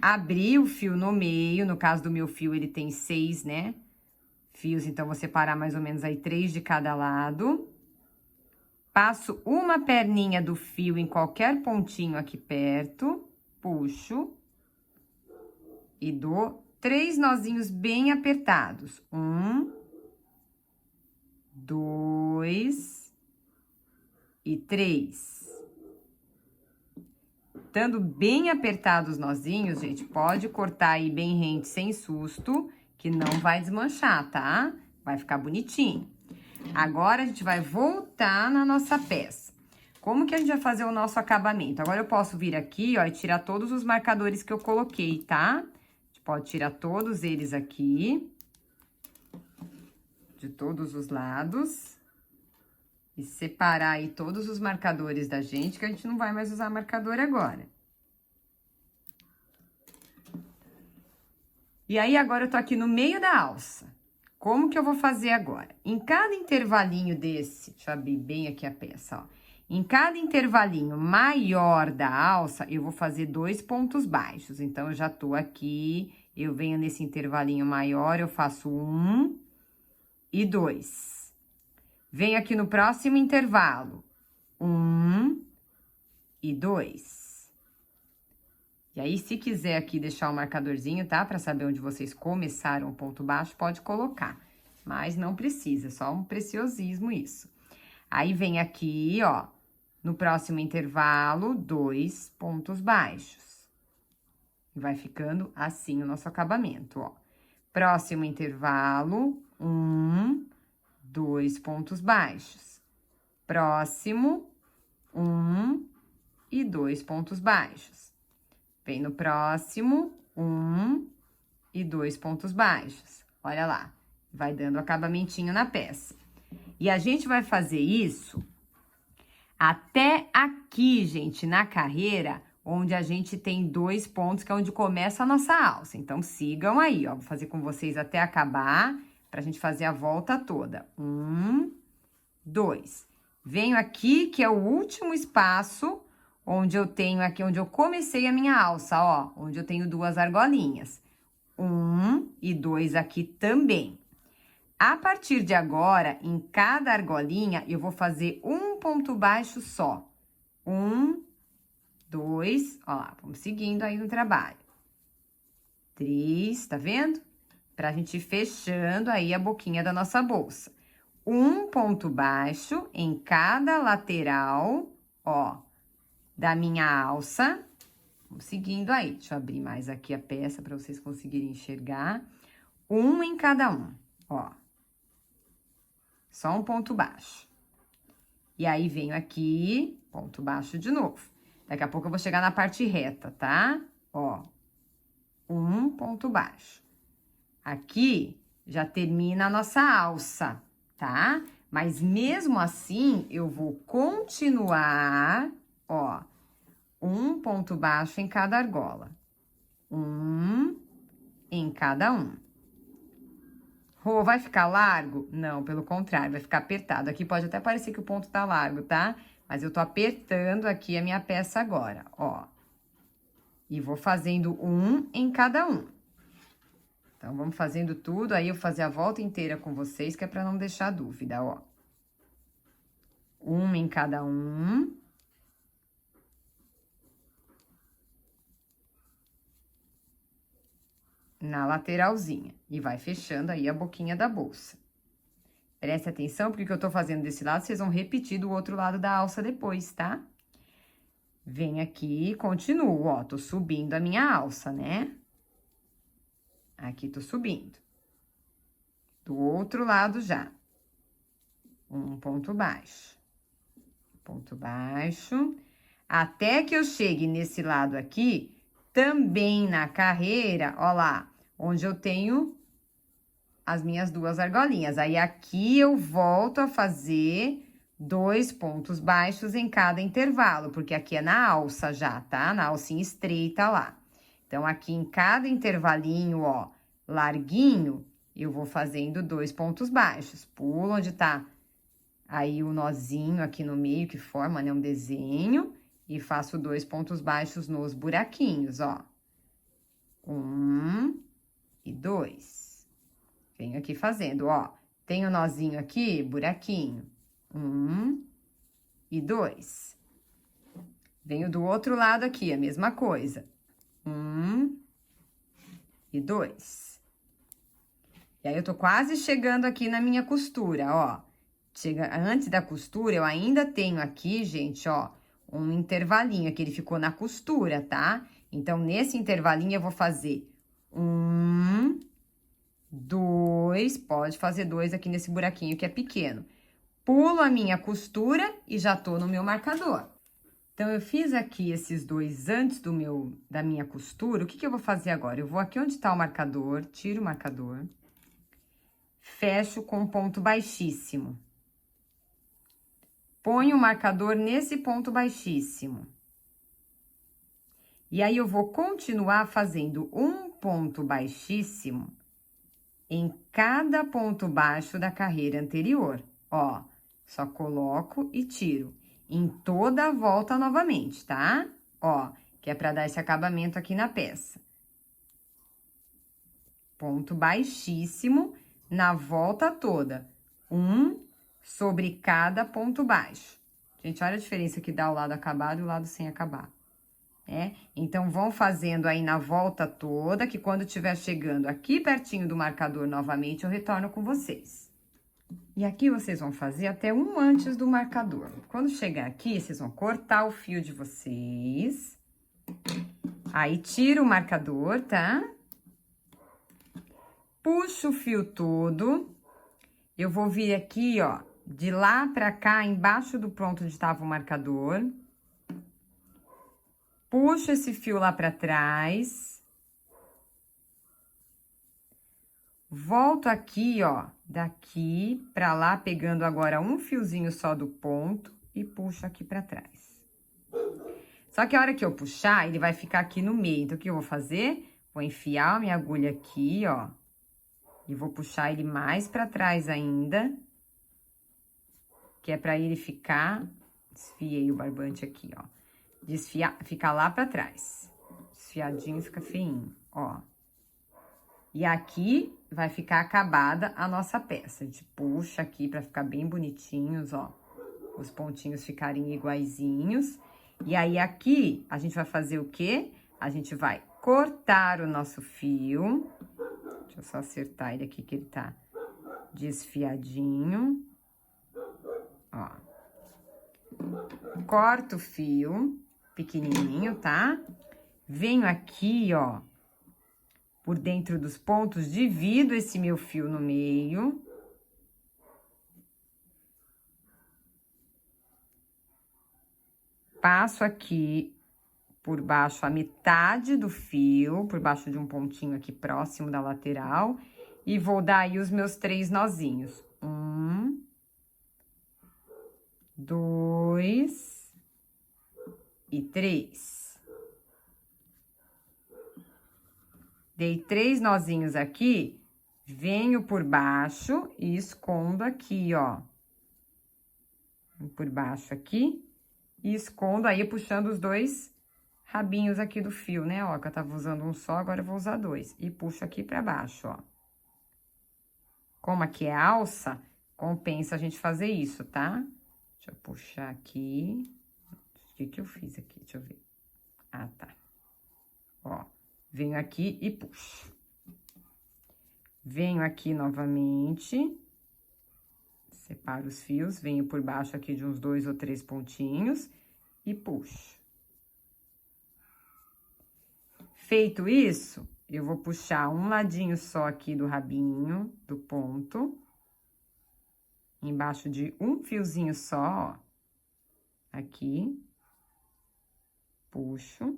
Abrir o fio no meio. No caso do meu fio, ele tem 6, né? Fios, então, vou separar mais ou menos aí 3 de cada lado. Passo uma perninha do fio em qualquer pontinho aqui perto. Puxo. E dou 3 nozinhos bem apertados. 1, 2 e 3. Estando bem apertados os nozinhos, gente, pode cortar aí bem rente, sem susto, que não vai desmanchar, tá? Vai ficar bonitinho. Agora, a gente vai voltar na nossa peça. Como que a gente vai fazer o nosso acabamento? Agora, eu posso vir aqui, ó, e tirar todos os marcadores que eu coloquei, tá? A gente pode tirar todos eles aqui. De todos os lados. E separar aí todos os marcadores da gente, que a gente não vai mais usar marcador agora. E aí, agora eu tô aqui no meio da alça. Como que eu vou fazer agora? Em cada intervalinho desse, deixa eu abrir bem aqui a peça, ó. Em cada intervalinho maior da alça, eu vou fazer 2 pontos baixos. Então, eu já tô aqui, eu venho nesse intervalinho maior, eu faço 1 e 2. Venho aqui no próximo intervalo, 1 e 2. E aí, se quiser aqui deixar o marcadorzinho, tá? Pra saber onde vocês começaram o ponto baixo, pode colocar. Mas não precisa, é só um preciosismo isso. Aí, vem aqui, ó, no próximo intervalo, 2 pontos baixos. E vai ficando assim o nosso acabamento, ó. Próximo intervalo, 1, 2 pontos baixos. Próximo, 1 e 2 pontos baixos. Vem no próximo, 1 e 2 pontos baixos. Olha lá, vai dando acabamentinho na peça. E a gente vai fazer isso até aqui, gente, na carreira, onde a gente tem 2 pontos, que é onde começa a nossa alça. Então, sigam aí, ó. Vou fazer com vocês até acabar, pra gente fazer a volta toda. 1, 2. Venho aqui, que é o último espaço, onde eu tenho aqui, onde eu comecei a minha alça, ó. Onde eu tenho 2 argolinhas. 1 e 2 aqui também. A partir de agora, em cada argolinha, eu vou fazer um ponto baixo só. 1, 2, ó lá, vamos seguindo aí no trabalho. 3, tá vendo? Pra gente ir fechando aí a boquinha da nossa bolsa. Um ponto baixo em cada lateral, ó, da minha alça. Vamos seguindo aí. Deixa eu abrir mais aqui a peça pra vocês conseguirem enxergar. Um em cada um, ó. Só um ponto baixo. E aí, venho aqui, ponto baixo de novo. Daqui a pouco eu vou chegar na parte reta, tá? Ó, um ponto baixo. Aqui, já termina a nossa alça, tá? Mas mesmo assim, eu vou continuar, ó, um ponto baixo em cada argola. Um em cada um. Rô, vai ficar largo? Não, pelo contrário, vai ficar apertado. Aqui pode até parecer que o ponto tá largo, tá? Mas eu tô apertando aqui a minha peça agora, ó. E vou fazendo um em cada um. Então, vamos fazendo tudo, aí eu vou fazer a volta inteira com vocês, que é pra não deixar dúvida, ó. Um em cada um. na lateralzinha. E vai fechando aí a boquinha da bolsa. Preste atenção, porque o que eu tô fazendo desse lado, vocês vão repetir do outro lado da alça depois, tá? Vem aqui e continuo, ó, tô subindo a minha alça, né? Aqui tô subindo. Do outro lado já. Um ponto baixo. Ponto baixo. Até que eu chegue nesse lado aqui, também na carreira, ó lá, onde eu tenho as minhas duas argolinhas. Aí, aqui eu volto a fazer 2 pontos baixos em cada intervalo, porque aqui é na alça já, tá? Na alcinha estreita lá. Então, aqui em cada intervalinho, ó, larguinho, eu vou fazendo 2 pontos baixos. Pulo onde tá aí o nozinho aqui no meio, que forma, né, um desenho, e faço 2 pontos baixos nos buraquinhos, ó. 1 e 2. Venho aqui fazendo, ó. Tem o nozinho aqui, buraquinho. 1 e 2. Venho do outro lado aqui, a mesma coisa. 1 e 2. E aí, eu tô quase chegando aqui na minha costura, ó. Antes da costura, eu ainda tenho aqui, gente, ó, um intervalinho que ele ficou na costura, tá? Então, nesse intervalinho, eu vou fazer 1, 2, pode fazer 2 aqui nesse buraquinho que é pequeno. Pulo a minha costura e já tô no meu marcador. Então, eu fiz aqui esses 2 antes da minha costura. O que eu vou fazer agora? Eu vou aqui onde tá o marcador, tiro o marcador, fecho com ponto baixíssimo. Ponho o marcador nesse ponto baixíssimo. E aí, eu vou continuar fazendo um ponto baixíssimo em cada ponto baixo da carreira anterior. Ó, só coloco e tiro. Em toda a volta novamente, tá? Ó, que é pra dar esse acabamento aqui na peça. Ponto baixíssimo na volta toda. Um sobre cada ponto baixo. Gente, olha a diferença que dá o lado acabado e o lado sem acabar. Então, vão fazendo aí na volta toda, que quando estiver chegando aqui pertinho do marcador novamente, eu retorno com vocês. E aqui vocês vão fazer até um antes do marcador. Quando chegar aqui, vocês vão cortar o fio de vocês. Aí, tira o marcador, tá? Puxo o fio todo. Eu vou vir aqui, ó, de lá pra cá, embaixo do ponto onde estava o marcador. Puxo esse fio lá pra trás. Volto aqui, ó, daqui pra lá, pegando agora um fiozinho só do ponto e puxo aqui pra trás. Só que a hora que eu puxar, ele vai ficar aqui no meio. Então, o que eu vou fazer? Vou enfiar a minha agulha aqui, ó, e vou puxar ele mais pra trás ainda, que é pra ele ficar... Desfiei o barbante aqui, ó. Desfiar, ficar lá pra trás. Desfiadinho, fica feinho, ó. E aqui vai ficar acabada a nossa peça. A gente puxa aqui pra ficar bem bonitinhos, ó. Os pontinhos ficarem iguaizinhos. E aí, aqui, a gente vai fazer o quê? A gente vai cortar o nosso fio. Deixa eu só acertar ele aqui, que ele tá desfiadinho. Ó. Corto o fio pequenininho, tá? Venho aqui, ó, por dentro dos pontos, divido esse meu fio no meio. Passo aqui por baixo a metade do fio, por baixo de um pontinho aqui próximo da lateral, e vou dar aí os meus 3 nozinhos. 1, 2 e 3. Dei 3 nozinhos aqui, venho por baixo e escondo aqui, ó. Por baixo aqui e escondo aí, puxando os 2 rabinhos aqui do fio, né? Ó, que eu tava usando um só, agora eu vou usar 2. E puxo aqui pra baixo, ó. Como aqui é alça, compensa a gente fazer isso, tá? Deixa eu puxar aqui. O que eu fiz aqui? Deixa eu ver. Ah, tá. Ó. Venho aqui e puxo. Venho aqui novamente, separo os fios, venho por baixo aqui de uns 2 ou 3 pontinhos e puxo. Feito isso, eu vou puxar um ladinho só aqui do rabinho, do ponto, embaixo de um fiozinho só, ó, aqui, puxo,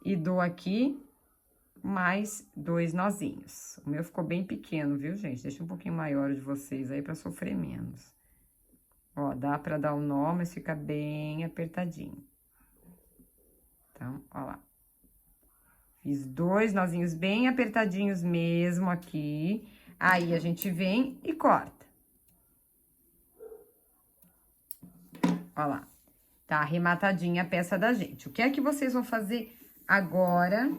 e dou aqui mais 2 nozinhos. O meu ficou bem pequeno, viu, gente? Deixa um pouquinho maior de vocês aí pra sofrer menos. Ó, dá pra dar um nó, mas fica bem apertadinho. Então, ó lá. Fiz 2 nozinhos bem apertadinhos mesmo aqui. Aí, a gente vem e corta. Ó lá. Tá arrematadinha a peça da gente. O que é que vocês vão fazer agora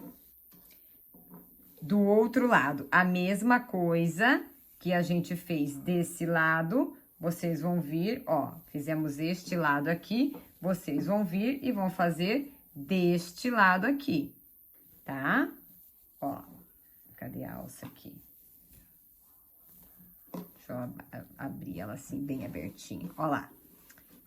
do outro lado? A mesma coisa que a gente fez desse lado, vocês vão vir, ó, fizemos este lado aqui, vocês vão vir e vão fazer deste lado aqui, tá? Ó, cadê a alça aqui? Deixa eu abrir ela assim, bem abertinha, ó lá.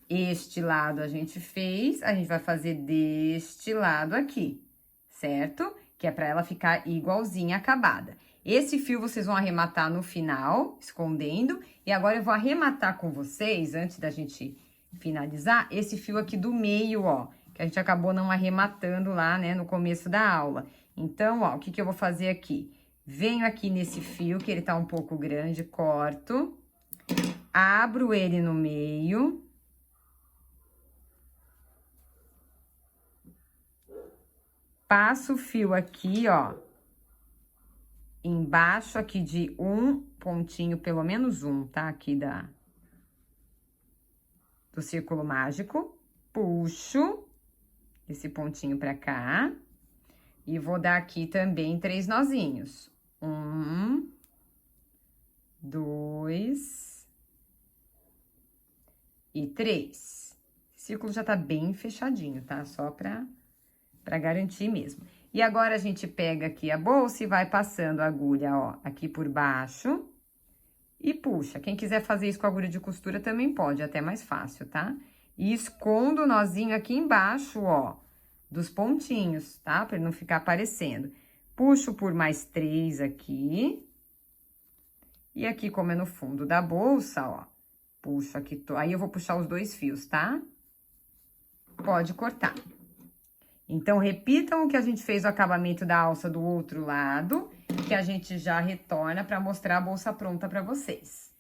Este lado a gente fez, a gente vai fazer deste lado aqui, certo? Que é pra ela ficar igualzinha acabada. Esse fio vocês vão arrematar no final, escondendo. E agora eu vou arrematar com vocês, antes da gente finalizar, esse fio aqui do meio, ó. Que a gente acabou não arrematando lá, né, no começo da aula. Então, ó, o que que eu vou fazer aqui? Venho aqui nesse fio, que ele tá um pouco grande, corto. Abro ele no meio. Passo o fio aqui, ó, embaixo aqui de um pontinho, pelo menos um, tá? Aqui do círculo mágico. Puxo esse pontinho pra cá. E vou dar aqui também 3 nozinhos. 1, 2 e 3. O círculo já tá bem fechadinho, tá? Só pra garantir mesmo. E agora, a gente pega aqui a bolsa e vai passando a agulha, ó, aqui por baixo e puxa. Quem quiser fazer isso com agulha de costura também pode, é até mais fácil, tá? E escondo o nozinho aqui embaixo, ó, dos pontinhos, tá? Pra ele não ficar aparecendo. Puxo por mais 3 aqui. E aqui, como é no fundo da bolsa, ó, puxo aqui, aí eu vou puxar os 2 fios, tá? Pode cortar. Então, repitam o que a gente fez o acabamento da alça do outro lado, que a gente já retorna para mostrar a bolsa pronta para vocês.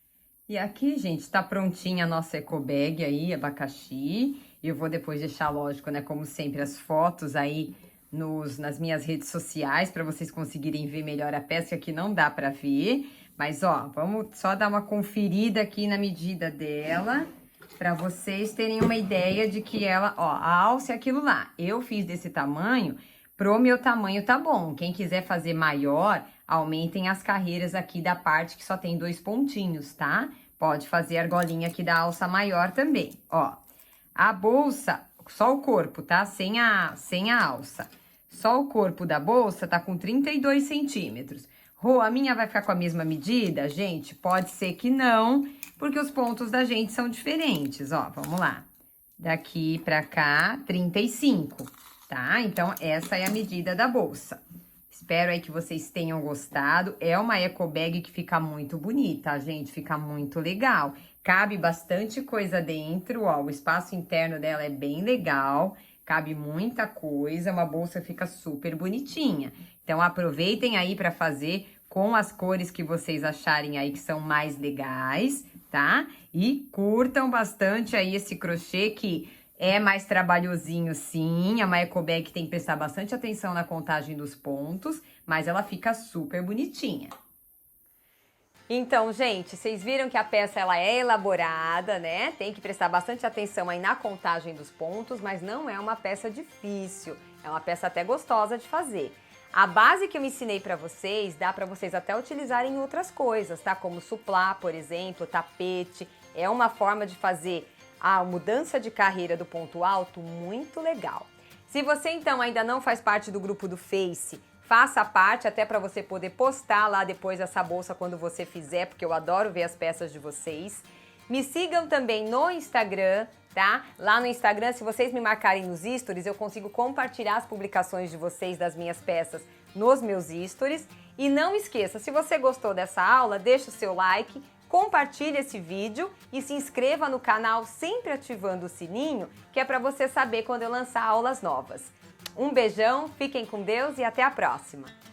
E aqui, gente, tá prontinha a nossa eco bag aí, abacaxi. Eu vou depois deixar, lógico, né, como sempre, as fotos aí nas minhas redes sociais, para vocês conseguirem ver melhor a peça, que aqui não dá para ver. Mas, ó, vamos só dar uma conferida aqui na medida dela, para vocês terem uma ideia de que ela, ó, a alça é aquilo lá. Eu fiz desse tamanho, pro meu tamanho tá bom. Quem quiser fazer maior, aumentem as carreiras aqui da parte que só tem 2 pontinhos, tá? Pode fazer a argolinha aqui da alça maior também, ó. A bolsa, só o corpo, tá? Sem a alça. Só o corpo da bolsa tá com 32 centímetros. Rô, a minha vai ficar com a mesma medida? Gente, pode ser que não, porque os pontos da gente são diferentes, ó, vamos lá. Daqui pra cá, 35, tá? Então, essa é a medida da bolsa. Espero aí que vocês tenham gostado. É uma eco bag que fica muito bonita, gente, fica muito legal. Cabe bastante coisa dentro, ó, o espaço interno dela é bem legal. Cabe muita coisa, uma bolsa fica super bonitinha. Então, aproveitem aí para fazer com as cores que vocês acharem aí que são mais legais, tá? E curtam bastante aí esse crochê que é mais trabalhosinho, sim. É uma eco bag que tem que prestar bastante atenção na contagem dos pontos, mas ela fica super bonitinha. Então, gente, vocês viram que a peça ela é elaborada, né? Tem que prestar bastante atenção aí na contagem dos pontos, mas não é uma peça difícil. É uma peça até gostosa de fazer. A base que eu ensinei pra vocês, dá pra vocês até utilizarem em outras coisas, tá? Como suplá, por exemplo, tapete. É uma forma de fazer a mudança de carreira do ponto alto muito legal. Se você, então, ainda não faz parte do grupo do Face, faça parte até para você poder postar lá depois essa bolsa quando você fizer, porque eu adoro ver as peças de vocês. Me sigam também no Instagram, tá? Lá no Instagram, se vocês me marcarem nos stories, eu consigo compartilhar as publicações de vocês das minhas peças nos meus stories. E não esqueça, se você gostou dessa aula, deixa o seu like, compartilhe esse vídeo e se inscreva no canal sempre ativando o sininho, que é para você saber quando eu lançar aulas novas. Um beijão, fiquem com Deus e até a próxima!